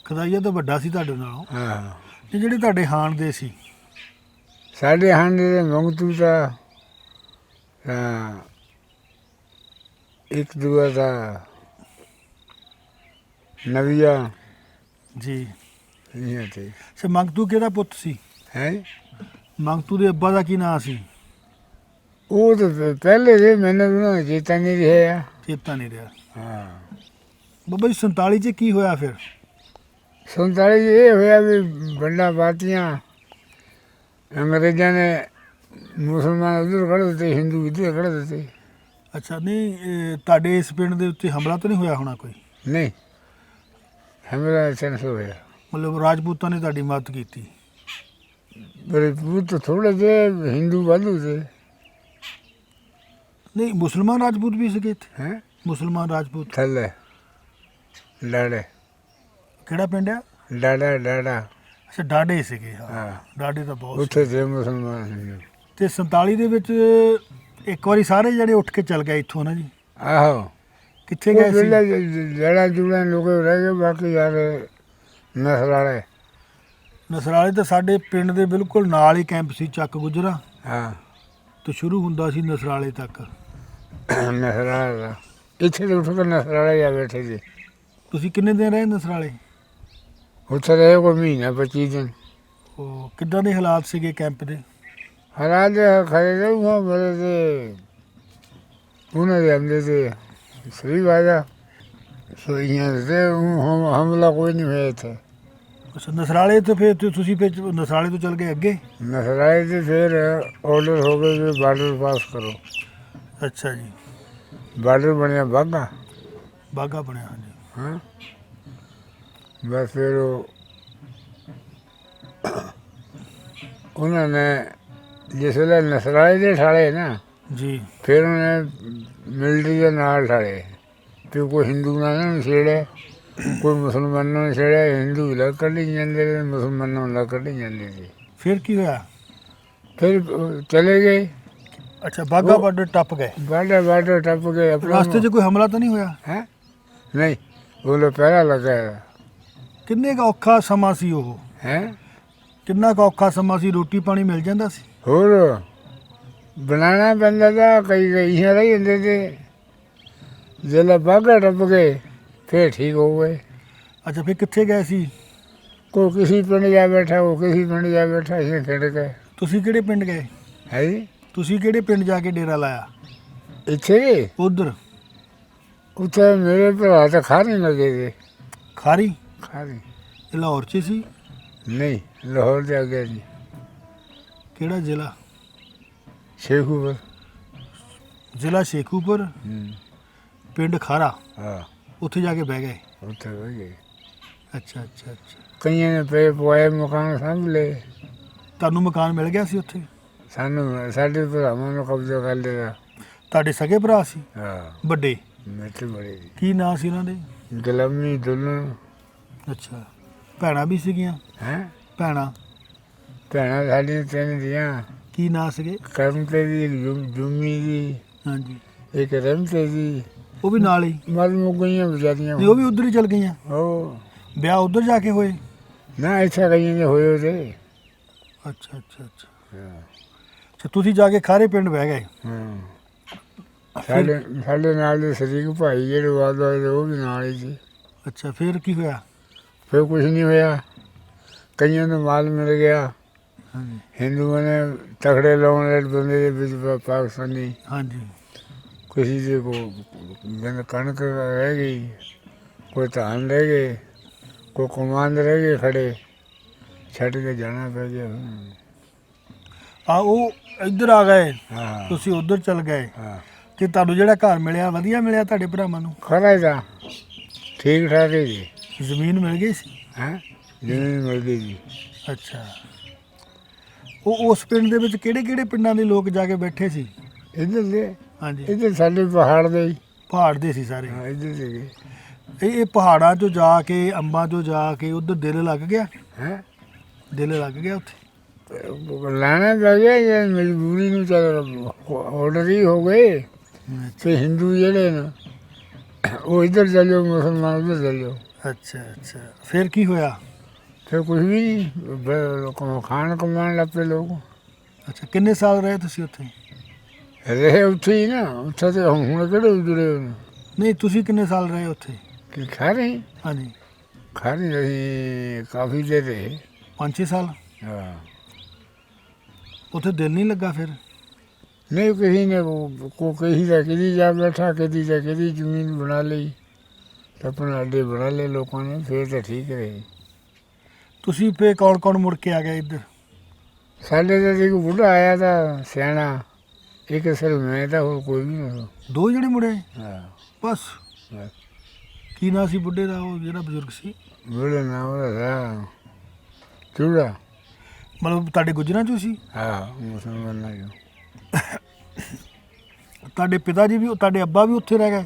ਖਦਾਈਆ ਤਾਂ ਵੱਡਾ ਸੀ ਤੁਹਾਡੇ ਨਾਲੋਂ ਹਾਂ ਤੇ ਜਿਹੜੇ ਤੁਹਾਡੇ ਹਾਣ ਦੇ ਸੀ ਸਾਡੇ ਹਾਂਡੇ ਦੇ ਮੰਗਤੂ ਦਾ ਤਾਂ ਇੱਕ ਦੂਆ ਦਾ ਨਵੀਆ ਜੀ ਇਹਨਾਂ ਤੇ ਅੱਛਾ ਮੰਗਤੂ ਕਿਹਦਾ ਪੁੱਤ ਸੀ ਹੈ ਮੰਗਤੂ ਦੇ ਅੱਬਾ ਦਾ ਕੀ ਨਾਂ ਸੀ ਉਹ ਤਾਂ ਪਹਿਲੇ ਦੇ ਮੈਨੂੰ ਉਹਨਾਂ ਚੇਤਾ ਨਹੀਂ ਰਿਹਾ ਚੇਤਾ ਨਹੀਂ ਰਿਹਾ ਹਾਂ ਬਾਬਾ ਜੀ 47 'ਚ ਕੀ ਹੋਇਆ ਫਿਰ 47 ਇਹ ਹੋਇਆ ਵੀ ਬੰਡਾ ਬਾਤੀਆਂ ਅੰਗਰੇਜ਼ਾਂ ਨੇ ਮੁਸਲਮਾਨ ਉਧਰ ਕੱਢ ਦਿੱਤੇ ਹਿੰਦੂ ਇੱਧਰ ਕੱਢ ਦਿੱਤੇ ਅੱਛਾ ਨਹੀਂ ਤੁਹਾਡੇ ਇਸ ਪਿੰਡ ਦੇ ਉੱਤੇ ਹਮਲਾ ਤਾਂ ਨਹੀਂ ਹੋਇਆ ਹੋਣਾ ਕੋਈ ਨਹੀਂ ਹਮਰਾ ਚੰਸ ਹੋਇਆ ਮਤਲਬ ਰਾਜਪੂਤਾਂ ਨੇ ਤੁਹਾਡੀ ਮਦਦ ਕੀਤੀ ਬੜੇ ਪੁੱਤ ਥੋੜੇ ਜਿਹੇ ਹਿੰਦੂ ਵਾਧੂ ਤੇ ਨਹੀਂ ਮੁਸਲਮਾਨ ਰਾਜਪੂਤ ਵੀ ਸੀਗੇ ਇੱਥੇ ਹੈ ਮੁਸਲਮਾਨ ਰਾਜਪੂਤ ਥੱਲੇ ਡਾੜੇ ਕਿਹੜਾ ਪਿੰਡ ਆ ਡਾੜਾ ਅੱਛਾ ਡਾਡੇ ਸੀਗੇ ਹਾਂ ਹਾਂ ਡਾਡੇ ਤਾਂ ਬਹੁਤ ਉੱਥੇ ਤੇ ਮੁਸਲਮਾਨ ਹਿੰਦੂ ਤੇ 47 ਦੇ ਵਿੱਚ ਇੱਕ ਵਾਰੀ ਸਾਰੇ ਜਿਹੜੇ ਉੱਠ ਕੇ ਚੱਲ ਗਏ ਇੱਥੋਂ ਨਾ ਜੀ ਆਹੋ ਕਿੱਥੇ ਗਏ ਸੀ ਲੜਾ ਜੁੜਾ ਲੋਕ ਰਹਿ ਗਏ ਬਾਕੀ ਯਾਰ ਨਸਲ ਵਾਲੇ ਨਸਰਾਲੇ ਤਾਂ ਸਾਡੇ ਪਿੰਡ ਦੇ ਬਿਲਕੁਲ ਨਾਲ ਹੀ ਕੈਂਪ ਸੀ ਚੱਕ ਗੁਜਰਾ ਹਾਂ ਤੇ ਸ਼ੁਰੂ ਹੁੰਦਾ ਸੀ ਨਸਰਾਲੇ ਤੱਕ ਨਸਲ ਵਾਲੇ ਦਾ ਇੱਥੇ ਤਾਂ ਉੱਠ ਕੇ ਨਸਲ ਵਾਲੇ ਜਾ ਬੈਠੇ ਸੀ ਤੁਸੀਂ ਕਿੰਨੇ ਦਿਨ ਰਹੇ ਨਸਰਾਲੇ ਉੱਥੇ ਰਹੇ ਕੋਈ ਮਹੀਨਾ 25 ਦਿਨ ਉਹ ਕਿੱਦਾਂ ਦੇ ਹਾਲਾਤ ਸੀਗੇ ਕੈਂਪ ਦੇ ਹਾਲਾਤ ਖੜੇ ਰਹੇ ਉਹ ਮੇਰੇ ਤੇ ਉਹਨਾਂ ਦੇ ਹਮਲੇ ਤੇ ਸਹੀ ਵਾਜਾ ਸੋਈਆਂ ਤੇ ਹਮਲਾ ਕੋਈ ਨਹੀਂ ਹੋਇਆ ਇੱਥੇ ਅੱਛਾ ਨਸਰਾਲੇ ਤੋਂ ਫਿਰ ਤੁਸੀਂ ਫਿਰ ਨਸਰਾਲੇ ਤੋਂ ਚੱਲ ਗਏ ਅੱਗੇ ਨਸਰਾਏ ਤੇ ਫਿਰ ਆਰਡਰ ਹੋ ਗਏ ਵੀ ਬਾਰਡਰ ਪਾਸ ਕਰੋ ਅੱਛਾ ਜੀ ਬਾਰਡਰ ਬਣਿਆ ਬਾਗਾ ਬਾਗਾ ਬਣਿਆ ਹਾਂਜੀ ਹਾਂ ਬਸ ਫਿਰ ਉਹਨਾਂ ਨੇ ਜਿਸ ਵੇਲੇ ਨਸਰਾਏ ਦੇ ਠਾਲੇ ਨਾ ਜੀ ਫਿਰ ਉਹਨੇ ਮਿਲਟਰੀ ਦੇ ਨਾਲ ਠਾਲੇ ਤੇ ਕੋਈ ਹਿੰਦੂ ਨਾ ਨਾ ਛੇੜੇ ਕੋਈ ਮੁਸਲਮਾਨਾਂ ਨੂੰ ਛੇੜਿਆ ਹਿੰਦੂ ਲੱਗ ਕੱਢੀ ਜਾਂਦੇ ਨੇ ਮੁਸਲਮਾਨਾਂ ਨੂੰ ਲੱਗ ਕੱਢੀ ਜਾਂਦੇ ਸੀ ਫਿਰ ਕੀ ਹੋਇਆ ਫਿਰ ਚਲੇ ਗਏ ਅੱਛਾ ਬਾਗਾ ਬਾਰਡਰ ਟੱਪ ਗਏ ਬਾਰਡਰ ਟੱਪ ਗਏ ਰਸਤੇ 'ਚ ਕੋਈ ਹਮਲਾ ਤਾਂ ਨਹੀਂ ਹੋਇਆ ਹੈ ਨਹੀਂ ਉਹ ਲੋ ਪਹਿਰਾ ਲੱਗਾ ਕਿੰਨੇ ਕੁ ਔਖਾ ਸਮਾਂ ਸੀ ਉਹ ਹੈ ਕਿੰਨਾ ਕੁ ਔਖਾ ਸਮਾਂ ਸੀ ਰੋਟੀ ਪਾਣੀ ਮਿਲ ਜਾਂਦਾ ਸੀ ਹੋਰ ਬਣਾਉਣਾ ਪੈਂਦਾ ਤਾਂ ਕਈ ਕਈਆਂ ਰਹੀ ਜਾਂਦੇ ਤੇ ਜਿਹੜਾ ਬਾਗਾ ਟੱਪ ਗਏ ਫਿਰ ਠੀਕ ਹੋ ਗਏ ਅੱਛਾ ਫਿਰ ਕਿੱਥੇ ਗਏ ਸੀ ਕੋਈ ਕਿਸੇ ਪਿੰਡ ਜਾ ਬੈਠਾ ਉਹ ਕਿਸੇ ਪਿੰਡ ਜਾ ਬੈਠਾ ਅਸੀਂ ਖੇਡ ਕੇ ਤੁਸੀਂ ਕਿਹੜੇ ਪਿੰਡ ਗਏ ਹੈ ਜੀ ਤੁਸੀਂ ਕਿਹੜੇ ਪਿੰਡ ਜਾ ਕੇ ਡੇਰਾ ਲਾਇਆ ਇੱਥੇ ਉਧਰ ਉੱਥੇ ਮੇਰੇ ਭਰਾ ਤਾਂ ਖਾ ਨਹੀਂ ਲੱਗੇ ਸੀ ਖਾਰੀ ਖਾਰੀ ਇਹ ਲਾਹੌਰ 'ਚ ਸੀ ਨਹੀਂ ਲਾਹੌਰ ਦੇ ਅੱਗੇ ਜੀ ਕਿਹੜਾ ਜ਼ਿਲ੍ਹਾ ਸ਼ੇਖੂਪੁਰ ਜ਼ਿਲ੍ਹਾ ਸ਼ੇਖੂਪੁਰ ਪਿੰਡ ਖਾਰਾ ਹਾਂ ਉੱਥੇ ਜਾ ਕੇ ਬਹਿ ਗਏ ਉੱਥੇ ਹੋ ਗਏ ਅੱਛਾ ਅੱਛਾ ਅੱਛਾ ਕਈਆਂ ਨੇ ਪਏ ਪਵਾਏ ਮਕਾਨ ਸਾਂਭ ਲਏ ਤੁਹਾਨੂੰ ਮਕਾਨ ਮਿਲ ਗਿਆ ਸੀ ਉੱਥੇ ਸਾਨੂੰ ਸਾਡੇ ਭਰਾਵਾਂ ਨੂੰ ਕਬਜ਼ਾ ਕਰ ਲਿਆ ਤੁਹਾਡੇ ਸਗੇ ਭਰਾ ਸੀ ਹਾਂ ਵੱਡੇ ਮੇਰੇ ਬੜੇ ਜੀ ਕੀ ਨਾਂ ਸੀ ਉਹਨਾਂ ਦੇ ਗੁਲਾਮੀ ਦੁਲਨ ਅੱਛਾ ਭੈਣਾਂ ਵੀ ਸੀਗੀਆਂ? ਹੈ ਭੈਣਾਂ ਭੈਣਾਂ ਸਾਡੀਆਂ ਤਿੰਨ ਦੀਆਂ, ਕੀ ਨਾਂ ਸੀਗੇ? ਕਰਮਤੇ ਦੀ, ਜੁਮੀ ਦੀ, ਹਾਂਜੀ, ਇੱਕ ਰਮਤੇ ਦੀ। ਉਹ ਵੀ ਨਾਲ ਹੀ? ਮਰ ਮੁੱਕ ਗਈਆਂ ਵਿਚਾਰੀਆਂ। ਨਹੀਂ ਉਹ ਵੀ ਉਧਰ ਹੀ ਚਲ ਗਈਆਂ? ਉਹ ਵਿਆਹ ਉਧਰ ਜਾ ਕੇ ਹੋਏ? ਨਾ ਇੱਥੇ ਕਈਆਂ ਦੇ ਹੋਏ ਉਹਦੇ। ਅੱਛਾ ਅੱਛਾ ਅੱਛਾ ਅੱਛਾ, ਤੁਸੀਂ ਜਾ ਕੇ ਖਾਰੇ ਪਿੰਡ ਬਹਿ ਗਏ? ਹਾਂ ਸਾਡੇ ਨਾਲ ਦੇ ਸ਼ਰੀਕ ਭਾਈ ਜਿਹੜੇ ਬਾਦ ਹੋਏ ਉਹ ਵੀ ਨਾਲ ਹੀ ਸੀ। ਅੱਛਾ ਫਿਰ ਕੀ ਹੋਇਆ? ਫਿਰ ਕੁਝ ਨਹੀਂ ਹੋਇਆ, ਕਈਆਂ ਨੂੰ ਮਾਲ ਮਿਲ ਗਿਆ। ਹਾਂਜੀ ਹਿੰਦੂਆਂ ਨੇ ਤਕੜੇ ਲਾਉਣ ਵਾਲੇ ਬੰਦੇ ਦੇ ਵਿੱਚ ਪਾਕਿਸਤਾਨੀ, ਹਾਂਜੀ ਕਿਸੇ ਦੇ ਕੋ ਕਣਕ ਰਹਿ ਗਈ, ਕੋਈ ਧਾਨ ਰਹਿ ਗਏ, ਕੋਈ ਕਮਾਂਦ ਰਹਿ ਗਏ ਖੜੇ, ਛੱਡ ਕੇ ਜਾਣਾ ਪੈ ਗਿਆ। ਆ ਉਹ ਇੱਧਰ ਆ ਗਏ, ਹਾਂ ਤੁਸੀਂ ਉਧਰ ਚਲ ਗਏ, ਹਾਂ ਤੇ ਤੁਹਾਨੂੰ ਜਿਹੜਾ ਘਰ ਮਿਲਿਆ ਵਧੀਆ ਮਿਲਿਆ ਤੁਹਾਡੇ ਭਰਾਵਾਂ ਨੂੰ? ਖਰਾ ਦਾ ਠੀਕ ਠਾਕ ਹੈ ਜੀ। ਜ਼ਮੀਨ ਮਿਲ ਗਈ ਸੀ? ਹੈਂ ਜ਼ਮੀਨ ਮਿਲ ਗਈ ਜੀ। ਅੱਛਾ, ਉਹ ਉਸ ਪਿੰਡ ਦੇ ਵਿੱਚ ਕਿਹੜੇ ਕਿਹੜੇ ਪਿੰਡਾਂ ਦੇ ਲੋਕ ਜਾ ਕੇ ਬੈਠੇ ਸੀ? ਇੱਧਰ ਦੇ, ਹਾਂਜੀ ਇੱਧਰ ਸਾਡੇ ਪਹਾੜ ਦੇ ਹੀ। ਪਹਾੜ ਦੇ ਸੀ ਸਾਰੇ? ਹਾਂ ਇੱਧਰ ਦੇ ਇਹ ਪਹਾੜਾਂ 'ਚੋਂ ਜਾ ਕੇ, ਅੰਬਾਂ 'ਚੋਂ ਜਾ ਕੇ ਉਧਰ ਦਿਲ ਲੱਗ ਗਿਆ? ਹੈ ਦਿਲ ਲੱਗ ਗਿਆ ਉੱਥੇ? ਲਾਣਾ ਪੈ ਗਿਆ ਜਾਂ ਮਜਬੂਰੀ ਨੂੰ ਚੱਲ ਆਰਡਰ ਹੀ ਹੋ ਗਏ ਤੇ ਹਿੰਦੂ ਜਿਹੜੇ ਨੇ ਉਹ ਇੱਧਰ ਚੱਲਿਓ, ਮੁਸਲਮਾਨ ਉੱਧਰ ਚੱਲਿਓ। ਅੱਛਾ ਅੱਛਾ, ਫਿਰ ਕੀ ਹੋਇਆ? ਫਿਰ ਕੁਝ ਵੀ ਨਹੀਂ, ਖਾਣ ਕਮਾਉਣ ਲੱਗ ਪਏ ਲੋਕ। ਅੱਛਾ, ਕਿੰਨੇ ਸਾਲ ਰਹੇ ਤੁਸੀਂ ਉੱਥੇ? ਰਹੇ ਉੱਥੇ ਹੀ ਨਾ, ਉੱਥੇ ਤੇ ਹੁਣ ਕਿਹੜੇ ਜੁੜੇ ਹੋਏ ਨੇ। ਨਹੀਂ ਤੁਸੀਂ ਕਿੰਨੇ ਸਾਲ ਰਹੇ ਉੱਥੇ? ਕਿ ਖਾ ਰਹੇ ਹਾਂਜੀ ਖਾ ਰਹੇ ਅਸੀਂ ਕਾਫੀ ਦੇਰ ਰਹੇ। 5-6 ਸਾਲ? ਹਾਂ ਉੱਥੇ ਦਿਲ ਨਹੀਂ ਲੱਗਾ ਫਿਰ? ਨਹੀਂ ਕਿਸੇ ਨੇ ਕੋ ਕਹੀ ਦਾ ਕਿਹਦੀ ਜਾ ਬੈਠਾ, ਕਿਹਦੀ ਦਾ ਕਿਹਦੀ ਜ਼ਮੀਨ ਬਣਾ ਲਈ, ਆਪਣੇ ਅੱਡੇ ਬਣਾ ਲਏ ਲੋਕਾਂ ਨੇ, ਫਿਰ ਤਾਂ ਠੀਕ ਰਹੇ। ਤੁਸੀਂ ਫੇ ਕੌਣ ਕੌਣ ਮੁੜ ਕੇ ਆ ਗਿਆ ਇੱਧਰ? ਸਾਡੇ ਤਾਂ ਇੱਕ ਬੁੱਢਾ ਆਇਆ ਤਾਂ ਸਿਆਣਾ, ਇੱਕ ਸਿਰਫ ਮੈਂ ਤਾਂ, ਹੋਰ ਕੋਈ ਵੀ ਨਹੀਂ। 2 ਜਣੇ ਮੁੜੇ? ਹਾਂ ਬਸ? ਬਸ। ਕੀ ਨਾਂ ਸੀ ਬੁੱਢੇ ਦਾ, ਉਹ ਜਿਹੜਾ ਬਜ਼ੁਰਗ ਸੀ? ਬੁੱਢੇ ਨਾਮ ਉਹਦਾ ਚੂੜਾ। ਮਤਲਬ ਤੁਹਾਡੇ ਗੁੱਜਰਾਂ 'ਚੋਂ ਸੀ? ਹਾਂ ਮੁਸਲਮਾਨਾਂ ਚੋਂ। ਤੁਹਾਡੇ ਪਿਤਾ ਜੀ ਵੀ, ਤੁਹਾਡੇ ਅੱਬਾ ਵੀ ਉੱਥੇ ਰਹਿ ਗਏ?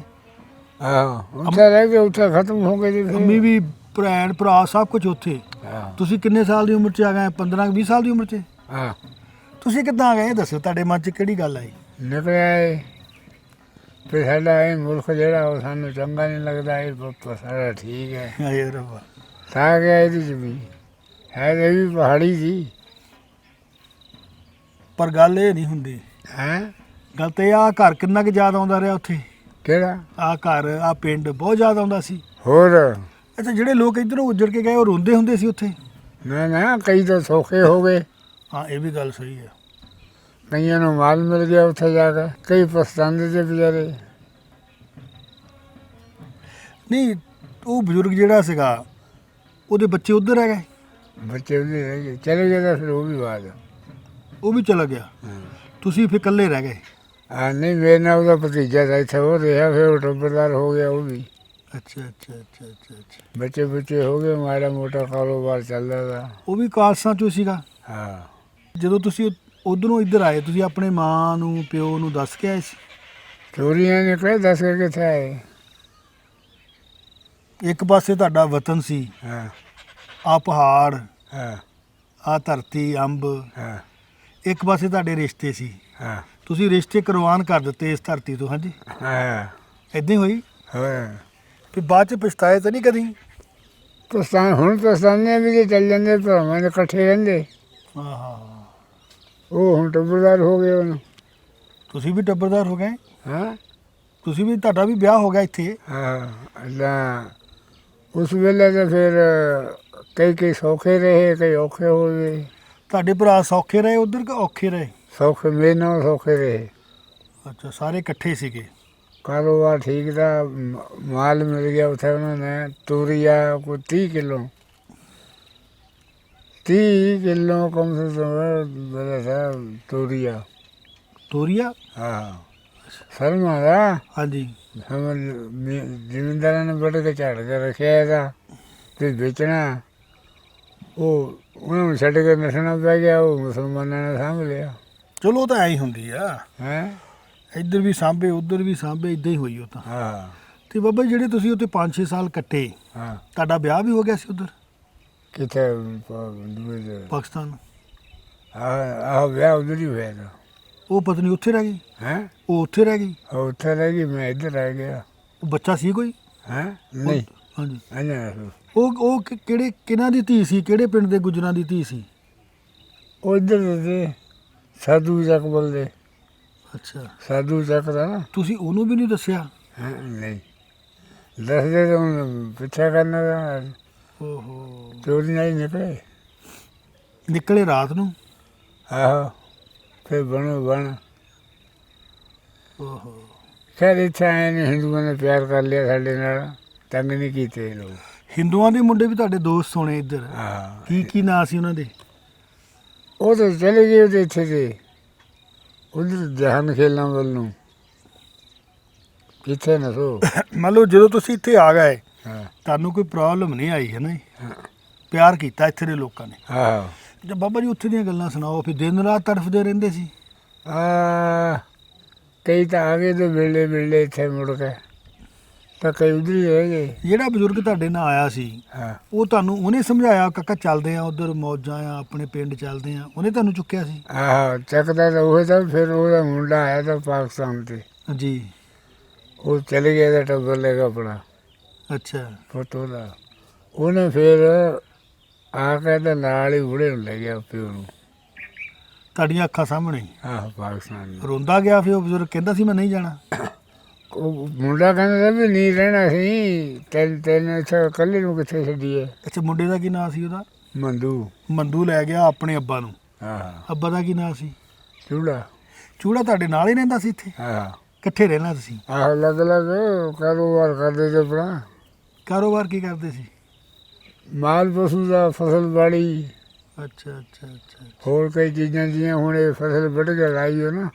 ਆਹੋ ਉੱਥੇ ਰਹਿ ਕੇ ਉੱਥੇ ਖਤਮ ਹੋ ਗਏ ਜੀ ਫਿਰ। ਅੰਮੀ ਵੀ, ਭੈਣ ਭਰਾ ਸਭ ਕੁਝ ਉੱਥੇ? ਹਾਂ ਤੁਸੀਂ ਕਿੰਨੇ ਸਾਲ ਦੀ ਉਮਰ 'ਚ ਆ ਗਏ? 15-20 ਸਾਲ ਦੀ ਉਮਰ 'ਚ? ਹਾਂ ਤੁਸੀਂ ਕਿੱਦਾਂ ਆ ਗਏ ਇਹ ਦੱਸੋ, ਤੁਹਾਡੇ ਮਨ 'ਚ ਕਿਹੜੀ ਗੱਲ ਆਈ? ਨਿਕਲਿਆ ਏ ਫਿਰ ਸਾਡਾ ਇਹ ਮੁਲਕ ਜਿਹੜਾ ਉਹ ਸਾਨੂੰ ਚੰਗਾ ਨਹੀਂ ਲੱਗਦਾ, ਇਹ ਸਾਰਾ ਠੀਕ ਹੈ ਹਾਏ ਰੱਬਾ। ਤਾਂ ਗਿਆ ਇਹਦੇ 'ਚ ਵੀ ਹੈ, ਇਹ ਵੀ ਪਹਾੜੀ ਸੀ। ਪਰ ਗੱਲ ਇਹ ਨਹੀਂ ਹੁੰਦੀ, ਹੈਂ ਗੱਲ ਤੇ ਆ ਘਰ ਕਿੰਨਾ ਕੁ ਯਾਦ ਆਉਂਦਾ ਰਿਹਾ ਉੱਥੇ? ਕਿਹੜਾ? ਆ ਘਰ, ਆ ਪਿੰਡ ਬਹੁਤ ਯਾਦ ਆਉਂਦਾ ਸੀ? ਹੋਰ ਅੱਛਾ, ਜਿਹੜੇ ਲੋਕ ਇੱਧਰੋਂ ਉੱਜੜ ਕੇ ਗਏ ਉਹ ਰੋਂਦੇ ਹੁੰਦੇ ਸੀ ਉੱਥੇ? ਨਾ ਨਾ ਕਈ ਤਾਂ ਸੌਖੇ ਹੋ ਗਏ, ਹਾਂ ਇਹ ਵੀ ਗੱਲ ਸਹੀ ਹੈ। ਕਈਆਂ ਨੂੰ ਮਾਲ ਮਿਲ ਗਿਆ ਉੱਥੇ ਜਾ ਕੇ, ਕਈ ਪਛਤਾਉਂਦੇ ਤੇ ਵਿਚਾਰੇ। ਨਹੀਂ ਉਹ ਬਜ਼ੁਰਗ ਜਿਹੜਾ ਸੀਗਾ ਉਹਦੇ ਬੱਚੇ ਉੱਧਰ ਰਹਿ ਗਏ? ਬੱਚੇ ਉਹਦੇ ਰਹਿ ਗਏ, ਚਲੇ ਗਏ ਤਾਂ ਫਿਰ ਉਹ ਵੀ ਬਾਅਦ। ਉਹ ਵੀ ਚਲਾ ਗਿਆ, ਤੁਸੀਂ ਫਿਰ ਇਕੱਲੇ ਰਹਿ ਗਏ? ਹਾਂ ਨਹੀਂ ਮੇਰੇ ਨਾਲ ਉਹਦਾ ਭਤੀਜਾ ਤਾਂ ਇੱਥੇ ਉਹ ਰਿਹਾ, ਫਿਰ ਉਹ ਟੱਬਰਦਾਰ ਹੋ ਗਿਆ ਉਹ ਵੀ। ਅੱਛਾ ਅੱਛਾ ਅੱਛਾ ਅੱਛਾ ਅੱਛਾ, ਬੱਚੇ ਬੱਚੇ ਹੋ ਗਏ, ਮਾੜਾ ਮੋਟਾ ਕਾਰੋਬਾਰ ਚੱਲਦਾ ਤਾ। ਉਹ ਵੀ ਕਾਲਸਾਂ 'ਚੋਂ ਸੀਗਾ? ਹਾਂ ਜਦੋਂ ਤੁਸੀਂ ਉਧਰੋਂ ਇੱਧਰ ਆਏ, ਤੁਸੀਂ ਆਪਣੇ ਮਾਂ ਨੂੰ, ਪਿਓ ਨੂੰ ਦੱਸ ਕੇ ਆਏ ਸੀ? ਚੋਰੀਆਂ ਨਿਕਲੇ, ਦੱਸ ਕੇ ਕਿੱਥੇ ਆਏ। ਇੱਕ ਪਾਸੇ ਤੁਹਾਡਾ ਵਤਨ ਸੀ, ਹਾਂ ਆ ਪਹਾੜ, ਹਾਂ ਆ ਧਰਤੀ, ਅੰਬ, ਹਾਂ ਇੱਕ ਪਾਸੇ ਤੁਹਾਡੇ ਰਿਸ਼ਤੇ ਸੀ, ਹਾਂ ਤੁਸੀਂ ਰਿਸ਼ਤੇ ਕੁਰਬਾਨ ਕਰ ਦਿੱਤੇ ਇਸ ਧਰਤੀ ਤੋਂ? ਹਾਂਜੀ ਹਾਂ ਇਦਾਂ ਹੀ ਹੋਈ? ਹੋਰ ਫਿਰ ਬਾਅਦ 'ਚ ਪਛਤਾਏ ਤਾਂ ਨਹੀਂ ਕਦੀ? ਪਛਤਾਨ ਹੁਣ ਪਛਤਾਨੇ ਵੀ ਜੇ ਚੱਲ ਜਾਂਦੇ ਭਰਾਵਾਂ ਦੇ ਇਕੱਠੇ ਰਹਿੰਦੇ। ਹਾਂ ਹਾਂ, ਉਹ ਹੁਣ ਟੱਬਰਦਾਰ ਹੋ ਗਏ ਹੁਣ। ਤੁਸੀਂ ਵੀ ਟੱਬਰਦਾਰ ਹੋ ਗਏ? ਹਾਂ ਤੁਸੀਂ ਵੀ, ਤੁਹਾਡਾ ਵੀ ਵਿਆਹ ਹੋ ਗਿਆ ਇੱਥੇ? ਹਾਂ ਅੱਲਾ ਉਸ ਵੇਲੇ ਤਾਂ ਫਿਰ ਕਈ ਸੌਖੇ ਰਹੇ, ਕਈ ਔਖੇ ਹੋ ਗਏ। ਤੁਹਾਡੇ ਭਰਾ ਸੌਖੇ ਰਹੇ ਉੱਧਰ ਕਿ ਔਖੇ ਰਹੇ? ਸੌਖੇ ਮੇਰੇ ਨਾਲ ਸੌਖੇ ਰਹੇ। ਅੱਛਾ, ਸਾਰੇ ਇਕੱਠੇ ਸੀਗੇ? ਕਾਰੋਬਾਰ ਠੀਕ ਦਾ, ਮਾਲ ਮਿਲ ਗਿਆ ਉੱਥੇ ਉਹਨਾਂ ਨੇ। ਤੂਰੀਆ ਕੋਈ 30 ਕਿਲੋ ਕਮ ਸੇ ਕਮ ਬੜਾ ਸਾ ਤੂਰੀਆ। ਤੋਰੀਆ? ਹਾਂ ਸਰਮਾ ਦਾ। ਹਾਂਜੀ। ਜ਼ਿਮੀਂਦਾਰਾਂ ਨੇ ਵੱਢ ਕੇ ਝਾੜ ਕੇ ਰੱਖਿਆ ਇਹਦਾ ਤੇ ਵੇਚਣਾ, ਉਹ ਉਹਨਾਂ ਨੂੰ ਛੱਡ ਕੇ ਨੱਠਣਾ ਪੈ ਗਿਆ, ਉਹ ਮੁਸਲਮਾਨਾਂ ਨੇ ਸਾਂਭ ਲਿਆ। ਚਲੋ ਉਹ ਤਾਂ ਐਂ ਹੀ ਹੁੰਦੀ ਆ, ਹੈਂ ਇੱਧਰ ਵੀ ਸਾਂਭੇ ਉੱਧਰ ਵੀ ਸਾਂਭੇ, ਇਦਾਂ ਹੀ ਹੋਈ ਉਹ ਤਾਂ। ਹਾਂ ਤੇ ਬਾਬਾ ਜੀ ਜਿਹੜੇ ਤੁਸੀਂ ਉੱਥੇ 5-6 ਸਾਲ ਕੱਟੇ, ਹਾਂ ਤੁਹਾਡਾ ਵਿਆਹ ਵੀ ਹੋ ਗਿਆ ਸੀ ਉਧਰ ਕਿੱਥੇ ਦੂਏ ਦੇ ਪਾਕਿਸਤਾਨ? ਆਹ ਵਿਆਹ ਉਧਰ ਹੀ ਹੋਇਆ ਤਾ ਉਹ ਪਤਨੀ ਉੱਥੇ ਰਹਿ ਗਈ? ਹੈਂ ਉਹ ਉੱਥੇ ਰਹਿ ਗਈ? ਉਹ ਉੱਥੇ ਰਹਿ ਗਈ, ਮੈਂ ਇੱਧਰ ਰਹਿ ਗਿਆ। ਉਹ ਬੱਚਾ ਸੀ ਕੋਈ? ਹੈਂ ਨਹੀਂ ਹਾਂਜੀ। ਅਜਾ ਉਹ ਕਿਹੜੇ ਕਿਹਨਾਂ ਦੀ ਧੀ ਸੀ? ਕਿਹੜੇ ਪਿੰਡ ਦੇ ਗੁੱਜਰਾਂ ਦੀ ਧੀ ਸੀ? ਉਹ ਇੱਧਰ ਦੇ ਸਾਧੂ ਚੱਕ ਬੋਲਦੇ, ਅੱਛਾ, ਸਾਧੂ ਚੱਕ ਦਾ ਨਾ। ਤੁਸੀਂ ਉਹਨੂੰ ਵੀ ਨਹੀਂ ਦੱਸਿਆ? ਹੈਂ ਨਹੀਂ ਦੱਸਦੇ ਤਾਂ ਹੁਣ ਪਿੱਛਾ ਕਰਨਾ ਦਾ ਓਹੋ, ਚੋਰੀ ਨਹੀਂ ਨਿਕਲੇ। ਨਿਕਲੇ ਰਾਤ ਨੂੰ? ਆਹੋ ਫਿਰ ਬਣੋ ਬਣ। ਓਹੋ, ਖੈਰ ਇੱਥੇ ਆਏ ਨੇ, ਹਿੰਦੂਆਂ ਨੇ ਪਿਆਰ ਕਰ ਲਿਆ ਸਾਡੇ ਨਾਲ, ਤੰਗ ਨਹੀਂ ਕੀਤੇ ਇਹ ਲੋਕ। ਹਿੰਦੂਆਂ ਦੇ ਮੁੰਡੇ ਵੀ ਤੁਹਾਡੇ ਦੋਸਤ ਹੋਣੇ ਇੱਧਰ? ਹਾਂ ਕੀ ਨਾਂ ਸੀ ਉਹਨਾਂ ਦੇ? ਉਹ ਤਾਂ ਚਲੇ ਗਏ ਉਹਦੇ ਇੱਥੇ ਤੇ ਉਧਰ ਜਹਾਨ ਖੇਲਾਂ ਵੱਲ ਨੂੰ, ਕਿੱਥੇ ਨਾ ਸੋ। ਮੰਨ ਲਓ ਜਦੋਂ ਤੁਸੀਂ ਇੱਥੇ ਆ ਗਏ, ਹਾਂ ਤੁਹਾਨੂੰ ਕੋਈ ਪ੍ਰੋਬਲਮ ਨਹੀਂ ਆਈ ਹੈ ਨਾ ਜੀ? ਹਾਂ ਪਿਆਰ ਕੀਤਾ ਇੱਥੇ ਦੇ ਲੋਕਾਂ ਨੇ? ਆਹੋ ਜੇ ਬਾਬਾ ਜੀ ਉੱਥੇ ਦੀਆਂ ਗੱਲਾਂ ਸੁਣਾਓ, ਫਿਰ ਦਿਨ ਰਾਤ ਤੜਫਦੇ ਰਹਿੰਦੇ ਸੀ? ਕਈ ਤਾਂ ਆ ਗਏ ਤੇ ਵੇਲੇ ਵੇਲੇ ਇੱਥੇ ਮੁੜ ਕੇ, ਤਾਂ ਕਈ ਉਧਰ ਹੀ ਰਹਿ ਗਏ। ਜਿਹੜਾ ਬਜ਼ੁਰਗ ਤੁਹਾਡੇ ਨਾਲ ਆਇਆ ਸੀ, ਹਾਂ ਉਹ ਤੁਹਾਨੂੰ ਉਹਨੇ ਸਮਝਾਇਆ ਕਾਕਾ ਚੱਲਦੇ ਆ ਉਧਰ, ਮੌਜਾਂ ਆ, ਆਪਣੇ ਪਿੰਡ ਚੱਲਦੇ ਆ, ਉਹਨੇ ਤੁਹਾਨੂੰ ਚੁੱਕਿਆ ਸੀ? ਆਹੋ ਚੱਕਦਾ ਤਾਂ ਉਹ ਤਾਂ ਫਿਰ ਉਹਦਾ ਮੁੰਡਾ ਆਇਆ ਤਾਂ ਪਾਕਿਸਤਾਨ ਤੇ, ਜੀ, ਉਹ ਚਲੇ ਗਿਆ ਤਾਂ ਟੱਬਰ ਲੈ ਕੇ ਆਪਣਾ ਅੱਛਾ। ਪੁੱਤ ਉਹਦਾ। ਉਹਨੇ ਫਿਰ ਆ ਕੇ ਤਾਂ ਨਾਲ ਹੀ ਬੁੜੇ ਨੂੰ ਲੈ ਗਿਆ ਪਿਓ ਨੂੰ। ਤੁਹਾਡੀਆਂ ਅੱਖਾਂ ਸਾਹਮਣੇ ਹੀ? ਆਹੋ ਪਾਕਿਸਤਾਨ ਨੂੰ। ਰੋਂਦਾ ਗਿਆ ਫਿਰ ਉਹ ਬਜ਼ੁਰਗ, ਕਹਿੰਦਾ ਸੀ ਮੈਂ ਨਹੀਂ ਜਾਣਾ? ਉਹ ਮੁੰਡਾ ਕਹਿੰਦਾ ਸੀ ਵੀ ਨਹੀਂ ਰਹਿਣਾ ਸੀ, ਤੈਨੂੰ ਇੱਥੇ ਇਕੱਲੇ ਨੂੰ ਕਿੱਥੇ ਛੱਡੀਏ। ਅੱਛਾ, ਮੁੰਡੇ ਦਾ ਕੀ ਨਾਂ ਸੀ ਉਹਦਾ? ਮੰਦੂ। ਮੰਦੂ ਲੈ ਗਿਆ ਆਪਣੇ ਅੱਬਾ ਨੂੰ? ਆਹ ਅੱਬਾ ਦਾ ਕੀ ਨਾਂ ਸੀ? ਚੂੜਾ। ਚੂੜਾ ਤੁਹਾਡੇ ਨਾਲ ਹੀ ਰਹਿੰਦਾ ਸੀ ਇੱਥੇ? ਆਹ ਇਕੱਠੇ ਰਹਿਣਾ ਤੁਸੀਂ? ਆਹੋ ਅਲੱਗ ਅਲੱਗ ਕਾਰੋਬਾਰ ਕਰਦੇ ਤੇ ਆਪਣਾ। ਕਾਰੋਬਾਰ ਕੀ ਕਰਦੇ ਸੀ? ਮਾਲ ਪਸ਼ੂ ਦਾ, ਫਸਲ ਬਾੜੀ, ਅੱਛਾ ਅੱਛਾ ਅੱਛਾ। ਹੋਰ ਕਈ ਚੀਜ਼ਾਂ ਦੀਆਂ। ਹੁਣ ਇਹ ਫਸਲ ਵੱਢ ਕੇ ਲਾਈ ਹੋ ਨਾ,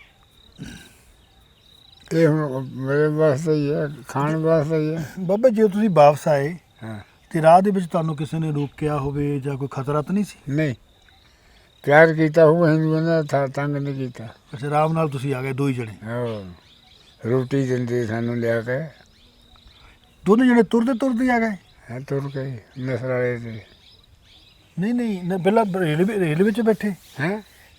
ਇਹ ਹੁਣ ਮੇਰੇ ਵਾਸਤੇ ਹੀ ਹੈ, ਖਾਣ ਵਾਸਤੇ ਹੀ ਹੈ। ਬਾਬਾ ਜੇ ਤੁਸੀਂ ਵਾਪਸ ਆਏ ਹਾਂ ਤੇ ਰਾਹ ਦੇ ਵਿੱਚ ਤੁਹਾਨੂੰ ਕਿਸੇ ਨੇ ਰੋਕਿਆ ਹੋਵੇ ਜਾਂ ਕੋਈ ਖਤਰਾ ਤਾਂ ਨਹੀਂ ਸੀ? ਨਹੀਂ, ਪਿਆਰ ਕੀਤਾ ਹੋਊ ਹਿੰਦੂਆਂ ਦਾ, ਤੰਗ ਨਹੀਂ ਕੀਤਾ। ਅੱਛਾ, ਆਰਾਮ ਨਾਲ ਤੁਸੀਂ ਆ ਗਏ ਦੋਈ ਜਣੇ? ਹਾਂ ਰੋਟੀ ਦਿੰਦੇ ਸਾਨੂੰ ਲਿਆ ਕੇ। ਦੋਨੇ ਜਣੇ ਤੁਰਦੇ ਤੁਰਦੇ ਆ ਗਏ? ਹੈ ਤੁਰ ਕੇ ਨਸਰ ਵਾਲੇ ਤੇ। ਨਹੀਂ ਪਹਿਲਾਂ ਰੇਲਵੇ 'ਚ ਬੈਠੇ? ਹੈ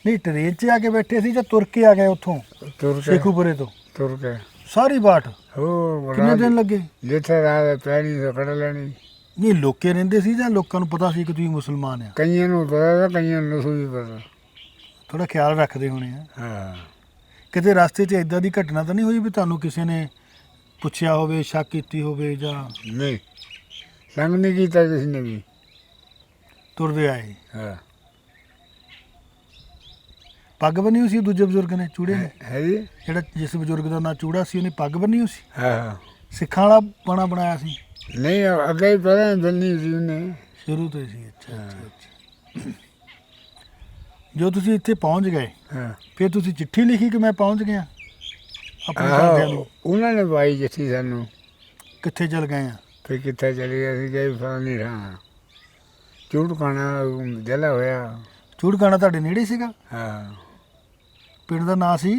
ਨਹੀਂ, ਟ੍ਰੇਨ 'ਚ ਆ ਕੇ ਬੈਠੇ ਸੀ ਜਾਂ ਤੁਰ ਕੇ ਆ ਗਏ ਉੱਥੋਂ ਤੁਰ ਕੇ, ਸ਼ੇਖੂਪੁਰੇ ਤੋਂ? ਤੁਰ ਕੇ। ਸਾਰੀ ਬਾਟ? ਹੋ ਕਿੰਨੇ ਦਿਨ ਲੱਗੇ? ਜਿੱਥੇ ਰਾਤ ਪੈਣੀ ਤਾਂ ਕੱਢ ਲੈਣੀ। ਨਹੀਂ, ਲੋਕੇ ਰਹਿੰਦੇ ਸੀ ਜਾਂ ਲੋਕਾਂ ਨੂੰ ਪਤਾ ਸੀ ਕਿ ਤੁਸੀਂ ਮੁਸਲਮਾਨ ਆ? ਕਈਆਂ ਨੂੰ ਪਤਾ, ਕਈਆਂ ਨੂੰ ਨਹੀਂ ਪਤਾ। ਥੋੜਾ ਖਿਆਲ ਰੱਖਦੇ ਹੋਣੇ ਆ। ਹਾਂ ਕਿਤੇ ਰਸਤੇ 'ਚ ਇਦਾਂ ਦੀ ਘਟਨਾ ਤਾਂ ਨਹੀਂ ਹੋਈ ਵੀ ਤੁਹਾਨੂੰ ਕਿਸੇ ਨੇ ਪੁੱਛਿਆ ਹੋਵੇ, ਸ਼ੱਕ ਕੀਤੀ ਹੋਵੇ ਜਾਂ? ਨਹੀਂ, ਸੰਗ ਨਹੀਂ ਕੀਤਾ ਕਿਸੇ ਨੇ ਵੀ। ਤੁਰਦੇ ਆਏ? ਹਾਂ ਪੱਗ ਬੰਨੀ ਹੋਈ ਸੀ ਦੂਜੇ ਬਜ਼ੁਰਗ ਨੇ, ਚੂੜੇ ਨੇ? ਹੈ ਜੀ। ਜਿਹੜਾ ਜਿਸ ਬਜ਼ੁਰਗ ਦਾ ਨਾਂ ਚੂੜਾ ਸੀ, ਉਹਨੇ ਪੱਗ ਬੰਨੀ ਹੋਈ ਸੀ? ਹਾਂ ਸਿੱਖਾਂ ਵਾਲਾ ਬਾਣਾ ਬਣਾਇਆ ਸੀ? ਨਹੀਂ, ਅੱਗੇ ਹੀ ਪਤਾ ਬੰਨੀ ਸੀ ਉਹਨੇ ਸ਼ੁਰੂ ਤੋਂ ਹੀ ਸੀ? ਅੱਛਾ ਅੱਛਾ। ਜੋ ਤੁਸੀਂ ਇੱਥੇ ਪਹੁੰਚ ਗਏ, ਹਾਂ। ਫਿਰ ਤੁਸੀਂ ਚਿੱਠੀ ਲਿਖੀ ਕਿ ਮੈਂ ਪਹੁੰਚ ਗਿਆ ਆਪਣੇ ਘਰਦਿਆਂ ਨੂੰ? ਉਹਨਾਂ ਨੇ ਪਾਈ ਜਿੱਥੇ ਸਾਨੂੰ। ਕਿੱਥੇ ਚਲ ਗਏ ਆ? ਫਿਰ ਕਿੱਥੇ ਚਲੇ ਗਏ ਸੀ, ਗਏ ਫਲਾਣੀ ਥਾਂ ਚੂੜਕਾਣਾ ਜਲਾ ਹੋਇਆ। ਚੂੜਕਾਣਾ ਤੁਹਾਡੇ ਨੇੜੇ ਸੀਗਾ? ਹਾਂ ਪਿੰਡ ਦਾ ਨਾਂ ਸੀ?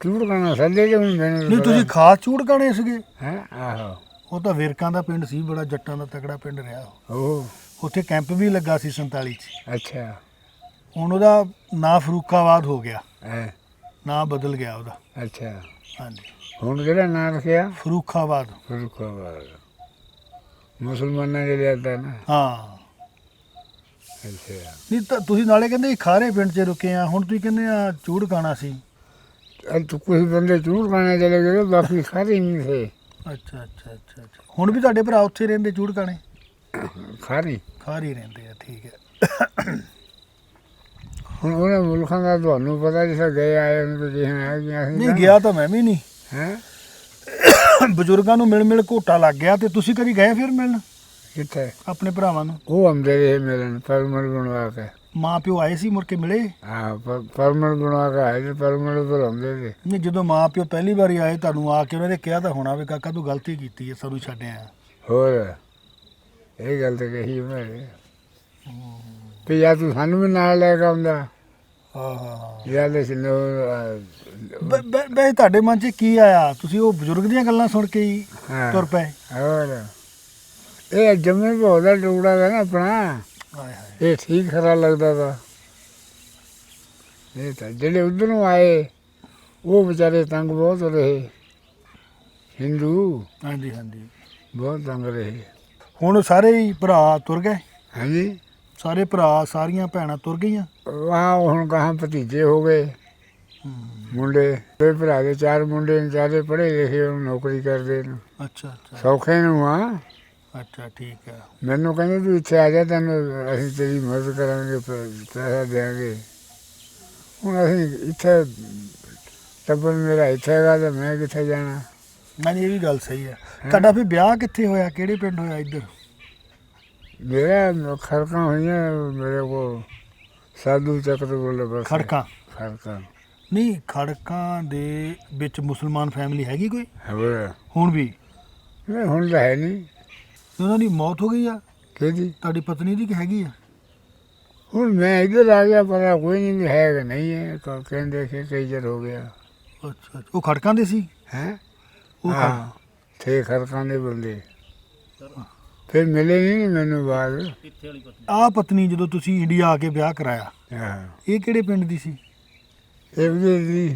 ਚੂੜਕਾਣਾ ਸੰਦੇ ਜੇ ਹੁੰਦੇ ਨੇ। ਨਹੀਂ, ਤੁਸੀਂ ਖਾਸ ਚੂੜਕਾਣੇ ਸੀਗੇ? ਹੈ ਆਹੋ ਉਹ ਤਾਂ ਵੇਰਕਾਂ ਦਾ ਪਿੰਡ ਸੀ, ਬੜਾ ਜੱਟਾਂ ਦਾ ਤਕੜਾ ਪਿੰਡ ਰਿਹਾ ਉਹ। ਉਹ ਉੱਥੇ ਕੈਂਪ ਵੀ ਲੱਗਾ ਸੀ 47 'ਚ। ਅੱਛਾ। ਹੁਣ ਉਹਦਾ ਨਾਂ ਫਰੂਕਾਬਾਦ ਹੋ ਗਿਆ, ਹੈ ਨਾਂ ਬਦਲ ਗਿਆ ਉਹਦਾ। ਅੱਛਾ। ਹਾਂਜੀ, ਹੁਣ ਕਿਹੜਾ ਨਾਂ ਰੱਖਿਆ? ਫਰੂਕਾਬਾਦ। ਫਰੂਖਾਬਾਦ ਮੁਸਲਮਾਨਾਂ ਦੇ ਲਿਆਦਾ ਨਾ। ਹਾਂ। ਅੱਛਾ। ਨਹੀਂ ਤਾਂ ਤੁਸੀਂ ਨਾਲੇ ਕਹਿੰਦੇ ਖਾਰੇ ਪਿੰਡ 'ਚ ਰੁਕੇ ਆ, ਹੁਣ ਤੁਸੀਂ ਕਹਿੰਦੇ ਆ ਚੂੜਕਾਣਾ ਸੀ। ਅੱਜ ਕੁਝ ਬੰਦੇ ਚੂੜਕਾਣੇ ਚਲੇ ਗਏ, ਬਾਕੀ ਖਾਰੇ ਨਹੀਂ ਥੇ। ਅੱਛਾ ਅੱਛਾ ਅੱਛਾ ਅੱਛਾ। ਹੁਣ ਵੀ ਤੁਹਾਡੇ ਭਰਾ ਉੱਥੇ ਰਹਿੰਦੇ ਚੂੜਕਾਣੇ? ਖਾਰੀ ਖਾਰੀ ਰਹਿੰਦੇ ਆ, ਠੀਕ ਹੈ। ਹੁਣ ਉਹਨਾਂ ਮੁਲਕਾਂ ਦਾ ਤੁਹਾਨੂੰ ਪਤਾ, ਜਿਸ ਗਏ ਆਏ ਉਹਨੂੰ ਕਿਹਾ ਹੈ ਕਿ ਅਸੀਂ ਨਹੀਂ ਗਿਆ ਤਾਂ ਮੈਂ ਵੀ ਨਹੀਂ। ਹੈ ਬਜ਼ੁਰਗਾਂ ਨੂੰ ਮਿਲ ਮਿਲ ਘੋਟਾ ਲੱਗ ਗਿਆ। ਤੇ ਤੁਸੀਂ ਕਦੀ ਗਏ ਫਿਰ ਮਿਲਣ ਕਿੱਥੇ? ਆਪਣੇ ਭਰਾਵਾਂ ਨੂੰ? ਉਹ ਆਉਂਦੇ ਰਹੇ ਮਿਲਣ, ਪਰਮਲ ਬਣਵਾ ਕੇ। ਮਾਂ ਪਿਓ ਆਏ ਸੀ ਮੁੜ ਕੇ ਮਿਲੇ? ਹਾਂ ਪਰਮਲ ਬਣਵਾ ਕੇ ਆਏ ਤੇ ਪਰਮਲ ਪਰ ਆਉਂਦੇ ਤੇ। ਨਹੀਂ, ਜਦੋਂ ਮਾਂ ਪਿਓ ਪਹਿਲੀ ਵਾਰੀ ਆਏ ਤੁਹਾਨੂੰ ਆ ਕੇ ਉਹਨਾਂ ਨੇ ਕਿਹਾ ਤਾਂ ਹੋਣਾ ਵੀ ਕਾਕਾ ਤੂੰ ਗਲਤੀ ਕੀਤੀ ਹੈ, ਸਾਨੂੰ ਛੱਡਿਆ। ਹੋਰ ਇਹ ਗੱਲ ਤਾਂ ਕਹੀ ਉਹਨਾਂ ਨੇ ਵੀ ਜਾਂ ਤੂੰ ਸਾਨੂੰ ਵੀ ਨਾਲ ਲੈ ਕੇ ਆਉਂਦਾ। ਹਾਂ ਯਾਦ ਸੀ ਨੋ ਬਈ ਤੁਹਾਡੇ ਮਨ 'ਚ ਕੀ ਆਇਆ, ਤੁਸੀਂ ਉਹ ਬਜ਼ੁਰਗ ਦੀਆਂ ਗੱਲਾਂ ਸੁਣ ਕੇ ਹੀ ਹਾਂ ਤੁਰ ਪਏ? ਹੋਰ ਇਹ ਜੰਮੇ ਬਹੁਤ ਦਾ ਟੁਕੜਾ ਹੈ ਨਾ ਆਪਣਾ, ਹਾਏ ਹਾਏ। ਇਹ ਠੀਕ ਖਰਾ ਲੱਗਦਾ ਤਾ। ਇਹ ਤਾਂ ਜਿਹੜੇ ਉਧਰੋਂ ਆਏ ਉਹ ਵਿਚਾਰੇ ਤੰਗ ਬਹੁਤ ਰਹੇ, ਹਿੰਦੂ ਹਾਂਜੀ ਹਾਂਜੀ। ਬਹੁਤ ਤੰਗ ਰਹੇ। ਹੁਣ ਸਾਰੇ ਹੀ ਭਰਾ ਤੁਰ ਗਏ? ਹਾਂਜੀ ਸਾਰੇ ਭਰਾ ਸਾਰੀਆਂ ਭੈਣਾਂ ਤੁਰ ਗਈਆਂ? ਵਾਹ ਹੁਣ ਕਹਾਂ ਭਤੀਜੇ ਹੋ ਗਏ ਮੁੰਡੇ, ਤੇ ਭਰਾ ਦੇ 4 ਮੁੰਡੇ ਨੇ, ਚਾਰੇ ਪੜ੍ਹੇ ਲਿਖੇ ਹੁਣ ਨੌਕਰੀ ਕਰਦੇ ਨੇ, ਅੱਛਾ ਅੱਛਾ ਸੌਖੇ ਨੂੰ ਆ। ਅੱਛਾ ਠੀਕ ਹੈ। ਮੈਨੂੰ ਕਹਿੰਦੇ ਤੂੰ ਇੱਥੇ ਆ ਜਾ, ਤੈਨੂੰ ਅਸੀਂ ਤੇਰੀ ਮਦਦ ਕਰਾਂਗੇ, ਪੈਸਾ ਦੇਵਾਂਗੇ। ਹੁਣ ਅਸੀਂ ਇੱਥੇ ਟੱਬਰ ਮੇਰਾ ਇੱਥੇ ਹੈਗਾ ਤੇ ਮੈਂ ਕਿੱਥੇ ਜਾਣਾ। ਨਹੀਂ ਇਹ ਵੀ ਗੱਲ ਸਹੀ ਹੈ। ਤੁਹਾਡਾ ਫਿਰ ਵਿਆਹ ਕਿੱਥੇ ਹੋਇਆ, ਕਿਹੜੇ ਪਿੰਡ ਹੋਇਆ ਇੱਧਰ? ਮੇਰਾ ਖੜਕਾਂ ਹੋਈਆਂ ਮੇਰੇ ਕੋਲ ਸਾਧੂ ਚੱਕ ਤੋਂ ਬੋਲੇ ਬਸ। ਖੜਕਾਂ? ਖੜਕਾਂ ਨਹੀਂ ਖੜਕਾਂ ਦੇ ਵਿੱਚ ਮੁਸਲਮਾਨ ਫੈਮਿਲੀ ਹੈਗੀ ਕੋਈ ਹੋਰ ਹੁਣ ਵੀ? ਨਹੀਂ ਹੁਣ ਤਾਂ ਹੈ ਨਹੀਂ। ਉਹਨਾਂ ਦੀ ਮੌਤ ਹੋ ਗਈ ਆ ਕਿਹਦੀ? ਤੁਹਾਡੀ ਪਤਨੀ ਦੀ ਕਿ ਹੈਗੀ ਆ? ਹੁਣ ਮੈਂ ਇੱਧਰ ਆ ਗਿਆ, ਪਤਾ ਕੋਈ ਨਹੀਂ ਹੈ ਕਿ ਨਹੀਂ ਹੈ। ਕਹਿੰਦੇ ਕਿ ਕਈ ਚਿਰ ਹੋ ਗਿਆ। ਅੱਛਾ ਉਹ ਖੜਕਾਂ ਦੇ ਸੀ? ਹੈ ਉਹ ਹਾਂ ਥੇ ਖੜਕਾਂ ਦੇ ਬੰਦੇ। ਫਿਰ ਮਿਲੇ ਨਹੀਂ ਮੈਨੂੰ ਬਾਅਦ। ਆ ਪਤਨੀ ਜਦੋਂ ਤੁਸੀਂ ਇੰਡੀਆ ਆ ਕੇ ਵਿਆਹ ਕਰਾਇਆ, ਹਾਂ ਇਹ ਕਿਹੜੇ ਪਿੰਡ ਦੀ ਸੀ? ਇਹ ਵੀ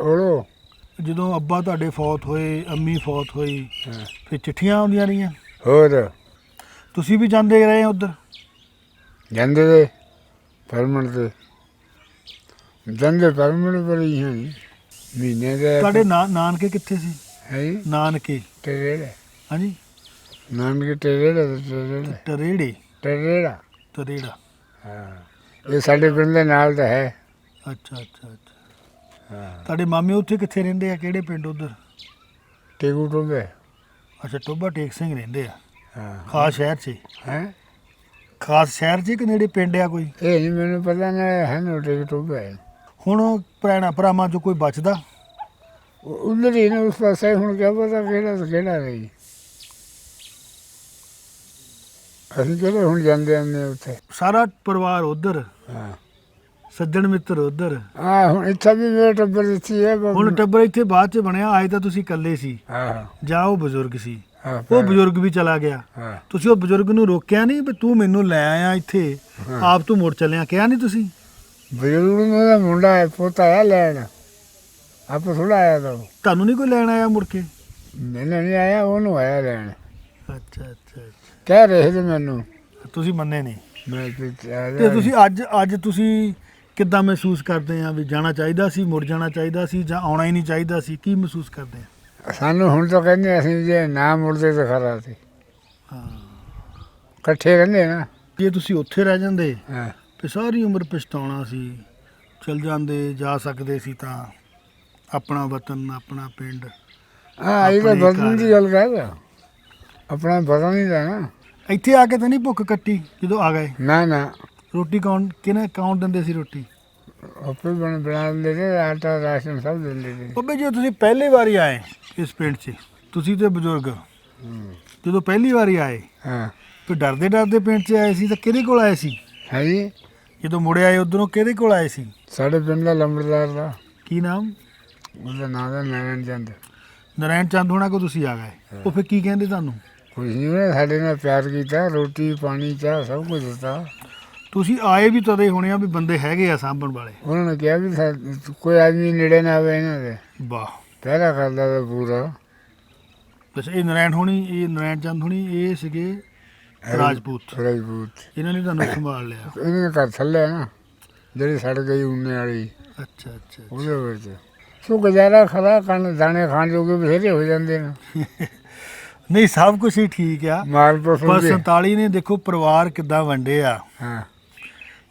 ਓੜੋ। ਜਦੋਂ ਅੱਬਾ ਤੁਹਾਡੇ ਫੌਤ ਹੋਏ, ਅੰਮੀ ਫੌਤ ਹੋਈ, ਹਾਂ। ਫਿਰ ਚਿੱਠੀਆਂ ਆਉਂਦੀਆਂ ਰਹੀਆਂ? ਹੋਰ ਤੁਸੀਂ ਵੀ ਜਾਂਦੇ ਰਹੇ ਉੱਧਰ? ਜਾਂਦੇ ਤੇ ਪਰਮਣ ਤੇ ਜਾਂਦੇ ਪਰਮਣ ਪਰ ਹੀ ਹਾਂ ਜੀ। ਮਹੀਨੇ ਦੇ ਤੁਹਾਡੇ ਨਾਨਕੇ ਕਿੱਥੇ ਸੀ? ਹੈ ਜੀ ਨਾਨਕੇ? ਟਰੇੜਾ ਹਾਂਜੀ ਨਾਨਕੇ ਟਰੇੜਾ ਟਰੇੜਾ ਟਰੇੜੇ? ਟਰੇੜਾ ਤਰੇੜਾ। ਹਾਂ ਇਹ ਸਾਡੇ ਪਿੰਡ ਦੇ ਨਾਲ ਤਾਂ ਹੈ। ਅੱਛਾ ਅੱਛਾ ਅੱਛਾ। ਹਾਂ ਤੁਹਾਡੇ ਮਾਮੇ ਉੱਥੇ ਕਿੱਥੇ ਰਹਿੰਦੇ ਆ, ਕਿਹੜੇ ਪਿੰਡ ਉੱਧਰ? ਟੇਗੂ ਟੋਬੇ। ਅੱਛਾ ਟੋਬਾ ਟੇਕ ਸਿੰਘ ਰਹਿੰਦੇ ਆ ਹਾਂ ਖਾਸ ਸ਼ਹਿਰ 'ਚ? ਹੈ ਖਾਸ ਸ਼ਹਿਰ 'ਚ ਕਿ ਨੇੜੇ ਪਿੰਡ ਆ ਕੋਈ? ਇਹ ਨਹੀਂ ਮੈਨੂੰ ਪਤਾ ਨਾ ਹੈ ਨਾ ਟੇਗੂ ਟੋਬੇ। ਹੁਣ ਭੈਣਾਂ ਭਰਾਵਾਂ 'ਚੋਂ ਕੋਈ ਬਚਦਾ? ਉਧਰ ਹੀ ਨਾ ਉਸ ਪਾਸੇ ਹੁਣ ਕਿਆ ਪਤਾ ਕਿਹੜਾ ਤੇ ਕਿਹੜਾ ਨਹੀਂ। ਅਸੀਂ ਕਿਹੜੇ ਹੁਣ ਜਾਂਦੇ ਆਉਂਦੇ ਉੱਥੇ। ਸਾਰਾ ਪਰਿਵਾਰ ਉੱਧਰ, ਹਾਂ ਸੱਜਣ ਮਿੱਤਰ ਉੱਧਰ। ਆ ਹੁਣ ਇੱਥੇ ਵੀ ਮੇਰਾ ਟੱਬਰ ਇੱਥੇ ਹੈ। ਹੁਣ ਟੱਬਰ ਇੱਥੇ ਬਾਅਦ 'ਚ ਬਣਿਆ, ਆਏ ਤਾਂ ਤੁਸੀਂ ਇਕੱਲੇ ਸੀ ਹਾਂ ਜਾਂ ਉਹ ਬਜ਼ੁਰਗ ਸੀ? ਹਾਂ ਉਹ ਬਜ਼ੁਰਗ ਵੀ ਚਲਾ ਗਿਆ, ਹਾਂ ਤੁਸੀਂ ਉਹ ਬਜ਼ੁਰਗ ਨੂੰ ਰੋਕਿਆ ਨਹੀਂ ਵੀ ਤੂੰ ਮੈਨੂੰ ਲੈ ਆਇਆ ਇੱਥੇ, ਆਪ ਤੂੰ ਮੁੜ ਚੱਲਿਆ, ਕਿਹਾ ਨਹੀਂ ਤੁਸੀਂ? ਬਜ਼ੁਰਗ ਨੂੰ ਦਾ ਮੁੰਡਾ ਹੈ, ਪੋਤਾ ਹੈ ਲੈਣ, ਆਪ ਥੋੜਾ ਆਇਆ ਤਾਂ। ਤੁਹਾਨੂੰ ਨਹੀਂ ਕੋਈ ਲੈਣ ਆਇਆ ਮੁੜ ਕੇ? ਮੈਨੂੰ ਨਹੀਂ ਆਇਆ, ਉਹਨੂੰ ਆਇਆ ਲੈਣ। ਅੱਛਾ ਅੱਛਾ ਅੱਛਾ। ਕਹਿ ਰਹੇ ਸੀ ਮੈਨੂੰ, ਤੁਸੀਂ ਮੰਨੇ ਨਹੀਂ? ਮੈਂ ਤੇ ਤੁਸੀਂ ਅੱਜ ਤੁਸੀਂ ਕਿੱਦਾਂ ਮਹਿਸੂਸ ਕਰਦੇ ਆ ਵੀ ਜਾਣਾ ਚਾਹੀਦਾ ਸੀ, ਮੁੜ ਜਾਣਾ ਚਾਹੀਦਾ ਸੀ, ਜਾਂ ਆਉਣਾ ਹੀ ਨਹੀਂ ਚਾਹੀਦਾ ਸੀ? ਕੀ ਮਹਿਸੂਸ ਕਰਦੇ ਆ? ਸਾਨੂੰ ਹੁਣ ਤਾਂ ਕਹਿੰਦੇ ਅਸੀਂ ਜੇ ਨਾ ਮੁੜਦੇ ਤਾਂ ਖਰਾ ਸੀ। ਹਾਂ ਇਕੱਠੇ ਰਹਿੰਦੇ ਨਾ। ਜੇ ਤੁਸੀਂ ਉੱਥੇ ਰਹਿ ਜਾਂਦੇ ਹਾਂ ਤੇ ਸਾਰੀ ਉਮਰ ਪਛਤਾਉਣਾ ਸੀ। ਚਲ ਜਾਂਦੇ, ਜਾ ਸਕਦੇ ਸੀ ਤਾਂ ਆਪਣਾ ਵਤਨ, ਆਪਣਾ ਪਿੰਡ। ਹਾਂ ਇਹ ਤਾਂ ਆਪਣੇ ਬਦਲਣ ਦੀ ਗੱਲ ਕਰਦਾ, ਆਪਣਾ ਪਤਾ ਨਹੀਂ ਦਾ ਨਾ। ਇੱਥੇ ਆ ਕੇ ਤਾਂ ਨਹੀਂ ਭੁੱਖ ਕੱਟੀ ਜਦੋਂ ਆ ਗਏ? ਨਾ ਨਾ ਰੋਟੀ ਕੌਣ ਦਿੰਦੇ ਸੀ ਰੋਟੀ? ਆਪੇ ਬਣਾ ਦਿੰਦੇ ਤੇ, ਆਟਾ ਰਾਸ਼ਨ ਸਭ ਦਿੰਦੇ ਸੀ। ਬੱਬੇ ਜੀ ਤੁਸੀਂ ਪਹਿਲੀ ਵਾਰੀ ਆਏ ਇਸ ਪਿੰਡ 'ਚ, ਤੁਸੀਂ ਤੇ ਬਜ਼ੁਰਗ ਜਦੋਂ ਪਹਿਲੀ ਵਾਰੀ ਆਏ ਹਾਂ ਫਿਰ ਡਰਦੇ ਪਿੰਡ 'ਚ ਆਏ ਸੀ ਤਾਂ ਕਿਹਦੇ ਕੋਲ ਆਏ ਸੀ? ਹੈ ਜੀ ਜਦੋਂ ਮੁੜੇ ਆਏ ਉਧਰੋਂ ਕਿਹਦੇ ਕੋਲ ਆਏ ਸੀ? ਸਾਡੇ ਪਿੰਡ ਦਾ ਲੰਬੜਦਾਰ ਦਾ, ਕੀ ਨਾਮ? ਉਹਦਾ ਨਾਂ ਦਾ ਨਾਰਾਇਣ ਚੰਦ। ਨਰਾਇਣ ਚੰਦ ਹੋਣਾ ਕੋ ਤੁਸੀਂ ਆ ਗਏ, ਉਹ ਫਿਰ ਕੀ ਕਹਿੰਦੇ ਤੁਹਾਨੂੰ? ਕੁਝ ਨਹੀਂ, ਉਹਨੇ ਸਾਡੇ ਨਾਲ ਪਿਆਰ ਕੀਤਾ, ਰੋਟੀ ਪਾਣੀ ਚਾਹ ਸਭ ਕੁਝ ਦਿੱਤਾ। ਤੁਸੀਂ ਆਏ ਵੀ ਤਦੇ ਹੋਣੇ ਆ ਵੀ ਬੰਦੇ ਹੈਗੇ ਆ ਸਾਂਭਣ ਵਾਲੇ। ਉਹਨਾਂ ਨੇ ਕਿਹਾ ਵੀ ਕੋਈ ਆਦਮੀ ਨੇੜੇ ਨਾ ਆਵੇ ਇਹਨਾਂ ਦੇ, ਵਾਹ। ਪਹਿਰਾ ਕਰਦਾ ਤਾਂ ਪੂਰਾ। ਅੱਛਾ ਇਹ ਨਰਾਇਣ ਚੰਦ ਹੋਣੀ ਇਹ ਸੀਗੇ ਰਾਜਪੂਤ? ਰਾਜਪੂਤ। ਇਹਨਾਂ ਨੇ ਤੁਹਾਨੂੰ ਸੰਭਾਲ ਲਿਆ? ਇਹਨਾਂ ਦੇ ਘਰ ਥੱਲੇ ਨਾ ਜਿਹੜੀ ਸੜ ਗਈ ਉਨੇ ਵਾਲੀ, ਅੱਛਾ ਅੱਛਾ। ਉਹਦੇ ਵਿੱਚ ਸੋ ਗੁਜ਼ਾਰਾ ਖਰਾ ਕਰਨ, ਦਾਣੇ ਖਾਣ ਜੋਗੇ ਬਥੇਰੇ ਹੋ ਜਾਂਦੇ ਨੇ। ਨਹੀਂ ਸਭ ਕੁਝ ਹੀ ਠੀਕ ਆ, ਮਾਲ ਪਸ਼ੂ ਪਰ ਦੇ। 47 ਨੇ ਦੇਖੋ ਪਰਿਵਾਰ ਕਿੱਦਾਂ ਵੰਡੇ ਆ। ਹਾਂ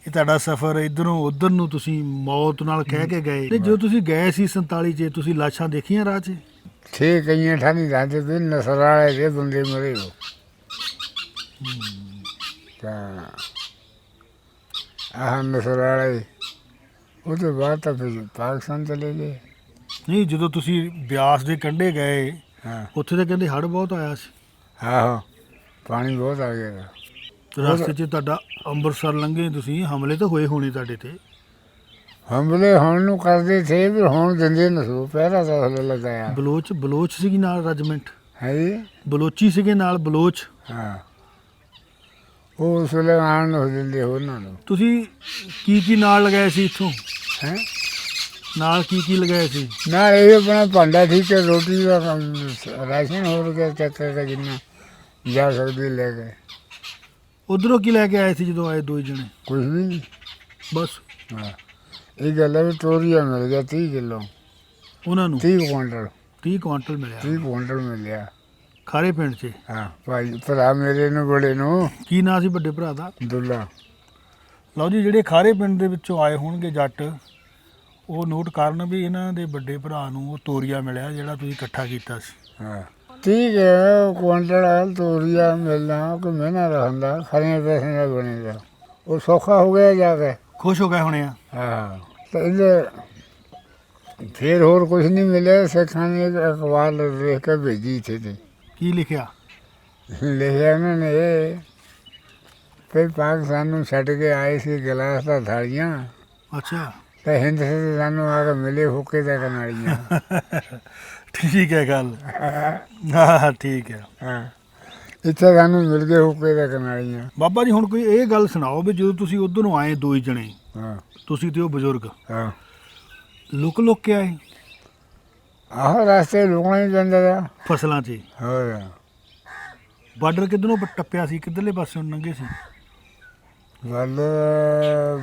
ਇਹ ਤੁਹਾਡਾ ਸਫ਼ਰ ਇਧਰੋਂ ਉਧਰ ਨੂੰ ਤੁਸੀਂ ਮੌਤ ਨਾਲ ਕਹਿ ਕੇ ਗਏ ਤੇ ਜਦੋਂ ਤੁਸੀਂ ਗਏ ਸੀ 47 'ਚ ਤੁਸੀਂ ਲਾਸ਼ਾਂ ਦੇਖੀਆਂ ਰਾਹ 'ਚ? ਠੀਕ ਕਈਆਂ ਠਾਣੀ ਜਾਂਦੇ ਵੀ ਨਸਲ ਵਾਲੇ ਦੇ ਬੰਦੇ ਮਰੇ ਹੋ ਤਾਂ ਆਹ ਨਸਲ ਵਾਲੇ। ਉਹ ਤੋਂ ਬਾਅਦ ਤਾਂ ਫਿਰ ਪਾਕਿਸਤਾਨ ਚਲੇ ਗਏ। ਨਹੀਂ ਜਦੋਂ ਤੁਸੀਂ ਬਿਆਸ ਦੇ ਕੰਢੇ ਗਏ ਹਾਂ ਉੱਥੇ ਤਾਂ ਕਹਿੰਦੇ ਹੜ੍ਹ ਬਹੁਤ ਆਇਆ ਸੀ, ਆਹੋ ਪਾਣੀ ਬਹੁਤ ਆ ਗਿਆ। ਰਸਤੇ 'ਚ ਤੁਹਾਡਾ ਅੰਮ੍ਰਿਤਸਰ ਲੰਘੇ ਤੁਸੀਂ, ਹਮਲੇ ਤਾਂ ਹੋਏ ਹੋਣੇ ਤੁਹਾਡੇ ਤੇ? ਹਮਲੇ ਹੁਣ ਨੂੰ ਕਰਦੇ ਥੇ ਵੀ ਹੁਣ ਦਿੰਦੇ ਨਸੂ ਪਹਿਰਾ ਤਾਂ ਹਲੇ ਲਗਾਇਆ ਬਲੋਚ ਸੀਗੀ ਨਾਲ ਰੈਜੀਮੈਂਟ, ਹੈ ਜੀ। ਬਲੋਚੀ ਸੀਗੇ ਨਾਲ ਬਲੋਚ। ਹਾਂ ਉਹ ਉਸ ਵੇਲੇ ਆਉਣ ਨੂੰ ਦਿੰਦੇ ਉਹਨਾਂ ਨੂੰ। ਤੁਸੀਂ ਕੀ ਨਾਲ ਲਗਾਏ ਸੀ ਇੱਥੋਂ? ਹੈ ਨਾਲ ਕੀ ਲਗਾਏ ਸੀ? ਨਾ ਇਹ ਆਪਣਾ ਭਾਂਡਾ ਠੀਕ ਹੈ, ਰੋਟੀ ਦਾ ਰਾਸ਼ਨ ਹੋਰ ਗਿਆ ਚੱਕਰ ਦਾ ਜਿੰਨਾ ਜਾ ਸਕਦੀ ਲੈ ਗਏ। ਉਧਰੋਂ ਕੀ ਲੈ ਕੇ ਆਏ ਸੀ ਜਦੋਂ ਆਏ 2 ਜਣੇ? ਕੁਛ ਵੀ ਨਹੀਂ। ਬਸ ਹਾਂ ਇਹ ਗੱਲ ਹੈ ਵੀ ਤੋਰੀਆ ਮਿਲ ਗਿਆ 30 ਕਿਲੋ, ਉਹਨਾਂ ਨੂੰ 30 ਕੁਇੰਟਲ 30 ਕੁਆਂਟਲ ਮਿਲਿਆ 30 ਕੁਇੰਟਲ ਮਿਲਿਆ। ਖਾਰੇ ਪਿੰਡ 'ਚ। ਹਾਂ ਭਾਈ ਭਰਾ ਮੇਰੇ ਨੂੰ ਬੜੇ ਨੂੰ ਕੀ ਨਾਂ ਸੀ ਵੱਡੇ ਭਰਾ ਦਾ? ਦੁੱਲਾ। ਲਓ ਜੀ, ਜਿਹੜੇ ਖਾਰੇ ਪਿੰਡ ਦੇ ਵਿੱਚੋਂ ਆਏ ਹੋਣਗੇ ਜੱਟ, ਉਹ ਨੋਟ ਕਰਨ ਵੀ ਇਹਨਾਂ ਦੇ ਵੱਡੇ ਭਰਾ ਨੂੰ ਉਹ ਤੋਰੀਆ ਮਿਲਿਆ ਜਿਹੜਾ ਤੁਸੀਂ ਇਕੱਠਾ ਕੀਤਾ ਸੀ। ਹਾਂ 30 ਕੁਇੰਟਲ ਤੋਰੀਆ ਮਿਲਣਾ ਕੋਈ ਮਹੀਨਾ ਰਹਿੰਦਾ, ਖਰੇ ਪੈਸੇ ਦਾ ਬਣੇਗਾ। ਉਹ ਸੌਖਾ ਹੋ ਗਿਆ ਜਾ ਕੇ। ਖੁਸ਼ ਹੋ ਗਏ ਹੋਣੇ ਆ। ਹਾਂ ਤਾਂ ਇਹਦੇ ਫਿਰ ਹੋਰ ਕੁਝ ਨਹੀਂ ਮਿਲਿਆ। ਸਿੱਖਾਂ ਨੇ ਇੱਕ ਅਖਬਾਰ ਦੇਖ ਕੇ ਭੇਜੀ ਇੱਥੇ ਤੇ ਕੀ ਲਿਖਿਆ? ਲਿਖਿਆ ਉਹਨਾਂ ਨੇ ਇਹ ਫਿਰ ਪਾਕਿਸਤਾਨ ਨੂੰ ਛੱਡ ਕੇ ਆਏ ਸੀ ਗਲਾਸ ਦਾ ਥਾਲੀਆਂ, ਅੱਛਾ ਤੇ ਹਿੰਦੁਸਤਾਨ ਨੂੰ ਆ ਕੇ ਮਿਲੇ ਹੁੱਕੇ ਦਾ ਕਨਾਲੀਆਂ। ਠੀਕ ਹੈ ਗੱਲ। ਹਾਂ ਠੀਕ ਹੈ। ਹਾਂ ਇੱਥੇ ਸਾਨੂੰ ਮਿਲ ਗਏ ਹੁੱਕੇ ਦਾ ਕਨਾਲੀਆਂ। ਬਾਬਾ ਜੀ ਹੁਣ ਕੋਈ ਇਹ ਗੱਲ ਸੁਣਾਓ ਵੀ ਜਦੋਂ ਤੁਸੀਂ ਉਧਰੋਂ ਆਏ 2 ਜਣੇ, ਹਾਂ ਤੁਸੀਂ ਤੇ ਉਹ ਬਜ਼ੁਰਗ, ਹਾਂ ਲੁਕ ਕੇ ਆਏ ਆਹੋ ਰਸਤੇ ਰੁਕਣਾ ਹੀ ਪੈਂਦਾ ਤਾ। ਫਸਲਾਂ 'ਚ? ਹੋਰ ਬਾਰਡਰ ਕਿੱਧਰੋਂ ਟੱਪਿਆ ਸੀ? ਕਿੱਧਰਲੇ ਪਾਸੇ ਲੰਘੇ ਸੀ? ਵੱਲ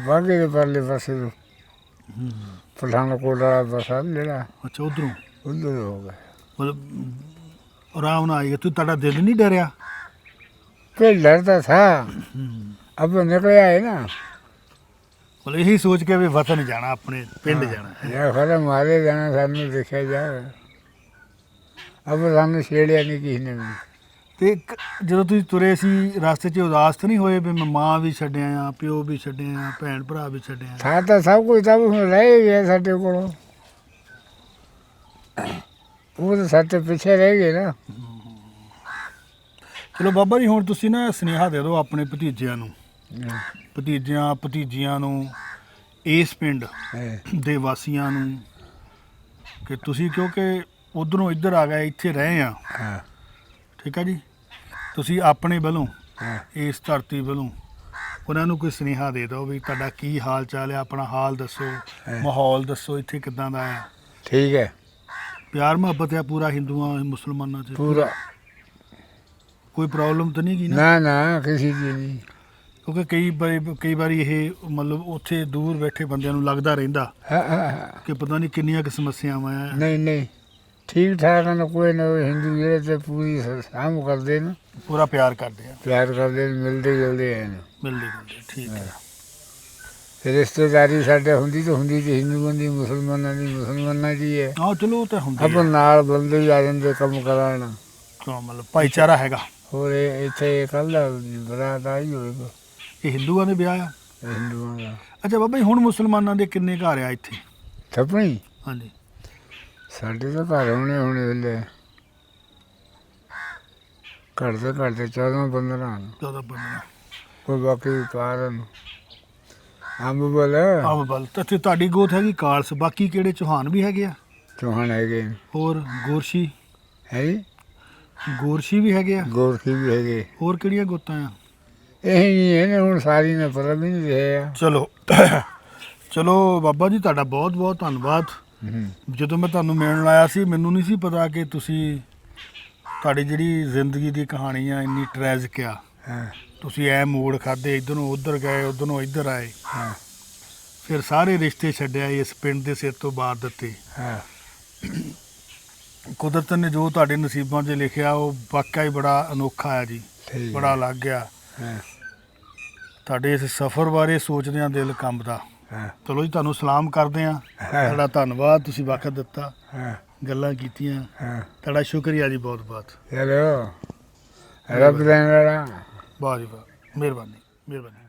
ਬਾਗੇ ਦੇ ਪਰਲੇ ਪਾਸੇ ਨੂੰ ਪਠਾਨਕੋਟ ਵਾਲਾ ਪਾਸਾ ਜਿਹੜਾ ਅੱਛਾ ਉਧਰੋਂ ਉੱਧਰ ਹੋ ਗਿਆ। ਮਤਲਬ ਆਰਾਮ ਨਾਲ ਆਏਗਾ। ਤੁਹਾਡਾ ਦਿਲ ਨਹੀਂ ਡਰਿਆ? फिर डरता था, अब तो निकल आए ना। ਮਤਲਬ ਇਹੀ ਸੋਚ ਕੇ ਵੀ ਵਤਨ ਜਾਣਾ, ਆਪਣੇ ਪਿੰਡ ਜਾਣਾ। या फिर मारे जाना सानू देखा जाए, अब सानू छेड़िया नहीं किसी ने भी। ਤੇ ਜਦੋਂ ਤੁਸੀਂ ਤੁਰੇ ਸੀ ਰਸਤੇ 'ਚ ਉਦਾਸ ਤਾਂ ਨਹੀਂ ਹੋਏ ਵੀ ਮੈਂ ਮਾਂ ਵੀ ਛੱਡਿਆ ਆ, ਪਿਓ ਵੀ ਛੱਡਿਆ ਆ, ਭੈਣ ਭਰਾ ਵੀ ਛੱਡਿਆ? था तो सब कुछ तब उसमें रह ही गया साढ़े को, वो तो साढ़े पीछे रह गए ना। ਚਲੋ ਬਾਬਾ ਜੀ ਹੁਣ ਤੁਸੀਂ ਨਾ ਸੁਨੇਹਾ ਦੇ ਦਿਓ ਆਪਣੇ ਭਤੀਜਿਆਂ ਨੂੰ, ਭਤੀਜੀਆਂ ਨੂੰ, ਇਸ ਪਿੰਡ ਦੇ ਵਾਸੀਆਂ ਨੂੰ, ਕਿ ਤੁਸੀਂ ਕਿਉਂਕਿ ਉਧਰੋਂ ਇੱਧਰ ਆ ਗਏ, ਇੱਥੇ ਰਹੇ ਆ, हाँ ਠੀਕ ਆ ਜੀ, ਤੁਸੀਂ ਆਪਣੇ ਵੱਲੋਂ हाँ ਇਸ ਧਰਤੀ ਵੱਲੋਂ ਉਹਨਾਂ ਨੂੰ ਕੋਈ ਸੁਨੇਹਾ ਦੇ ਦਿਓ ਵੀ ਤੁਹਾਡਾ ਕੀ ਹਾਲ ਚਾਲ ਹੈ, ਆਪਣਾ ਹਾਲ ਦੱਸੋ, ਮਾਹੌਲ ਦੱਸੋ ਇੱਥੇ ਕਿੱਦਾਂ ਦਾ ਆ। ठीक है, ਪਿਆਰ ਮੁਹੱਬਤ ਆ ਪੂਰਾ ਹਿੰਦੂਆਂ ਮੁਸਲਮਾਨਾਂ 'ਚ? पूरा ਕੋਈ ਪ੍ਰੋਬਲਮ ਤਾਂ ਨਹੀਂ ਗੀ ਨਾ? ना ना किसी की नहीं। ਕਿਉਂਕਿ ਕਈ ਵਾਰੀ ਇਹ ਮਤਲਬ ਉੱਥੇ ਦੂਰ ਬੈਠੇ ਬੰਦਿਆਂ ਨੂੰ ਲੱਗਦਾ ਰਹਿੰਦਾ हाँ हाँ हाँ ਕਿ ਪਤਾ ਨਹੀਂ ਕਿੰਨੀਆਂ ਕੁ ਸਮੱਸਿਆਵਾਂ ਆ। नहीं नहीं ठीक ठाक है ना, कोई ना कोई हिंदू जेड़े ते पूरी शाम कर देन, ਪੂਰਾ ਪਿਆਰ ਕਰਦੇ ਆ, प्यार कर देन, मिलते जुलते हैं ना। ਮਿਲਦੇ ਜੁਲਦੇ। ਠੀਕ ਹੈ। फिर रिश्तेदारी साढ़े हुंदी तो हिंदुओं की, मुसलमानों की मुसलमानों की है। ਆਹ ਚਲੋ ਉਹ ਤਾਂ ਹੁੰਦੀ अपन नाल बंदे भी आ जाते कम कराना। ਹੈ, ਮਤਲਬ ਭਾਈਚਾਰਾ ਹੈਗਾ। और इतने कल बरात आई होएगा ਇਹ ਹਿੰਦੂਆਂ ਦੇ ਵਿਆਹ ਆ। हिंदुओं का। ਅੱਛਾ ਬਾਬਾ ਜੀ ਹੁਣ ਮੁਸਲਮਾਨਾਂ ਦੇ ਕਿੰਨੇ ਘਰ ਆ ਇੱਥੇ? थपनी ਹਾਂਜੀ साढ़े तो घर होने होने वेले करते करते 14-15 ਜ਼ਿਆਦਾ ਬੰਦੇ कोई बाकी पारन अंब बोल ਆਹ ਬਲ ਤੇ ਤੁਹਾਡੀ ਗੋਤ ਹੈਗੀ ਕਾਲਸ, ਬਾਕੀ ਕਿਹੜੇ ਚੌਹਾਨ ਵੀ ਹੈਗੇ ਆ? चौहान है, ਹੋਰ ਗੋਰਸ਼ੀ? है जी, ਗੋਰਸ਼ੀ ਵੀ ਹੈਗੇ ਆ। गोरखी भी है। ਹੋਰ ਕਿਹੜੀਆਂ ਗੋਤਾਂ ਆ? यही नहीं है ना, हूँ सारी ने पता भी नहीं रहा। ਚਲੋ ਚਲੋ ਬਾਬਾ ਜੀ ਤੁਹਾਡਾ ਬਹੁਤ ਬਹੁਤ ਧੰਨਵਾਦ। ਜਦੋਂ ਮੈਂ ਤੁਹਾਨੂੰ ਮਿਲਣ ਆਇਆ ਸੀ ਮੈਨੂੰ ਨਹੀਂ ਸੀ ਪਤਾ ਕਿ ਤੁਸੀਂ, ਤੁਹਾਡੀ ਜਿਹੜੀ ਜ਼ਿੰਦਗੀ ਦੀ ਕਹਾਣੀ ਆ ਇੰਨੀ ਟ੍ਰੈਜਿਕ ਆ। हाँ ਤੁਸੀਂ ਐ ਮੋੜ ਖਾਦੇ, ਇੱਧਰੋਂ ਉੱਧਰ ਗਏ, ਉੱਧਰੋਂ ਇੱਧਰ ਆਏ, हाँ ਫਿਰ ਸਾਰੇ ਰਿਸ਼ਤੇ ਛੱਡਿਆ, ਇਸ ਪਿੰਡ ਦੇ ਸਿਰ ਤੋਂ ਬਾਹਰ ਦਿੱਤੇ। हाँ ਕੁਦਰਤ ਨੇ ਜੋ ਤੁਹਾਡੇ ਨਸੀਬਾਂ 'ਚ ਲਿਖਿਆ ਉਹ ਵਾਕਿਆ ਹੀ ਬੜਾ ਅਨੋਖਾ ਹੈ ਜੀ, ठीक ਬੜਾ ਅਲੱਗ ਆ। हाँ ਤੁਹਾਡੇ ਇਸ ਸਫ਼ਰ ਬਾਰੇ ਸੋਚਦਿਆਂ ਦਿਲ ਕੰਬਦਾ। हाँ ਚਲੋ ਜੀ ਤੁਹਾਨੂੰ ਸਲਾਮ ਕਰਦੇ ਆ। ਤੁਹਾਡਾ ਧੰਨਵਾਦ, ਤੁਸੀਂ ਵਕਤ ਦਿੱਤਾ, हाँ ਗੱਲਾਂ ਕੀਤੀਆਂ, हाँ ਤੁਹਾਡਾ ਸ਼ੁਕਰੀਆ ਜੀ ਬਹੁਤ ਬਹੁਤ। चलो रब देने वाला। ਵਾਹ ਜੀ ਵਾਹ, ਮਿਹਰਬਾਨੀ ਮਿਹਰਬਾਨੀ।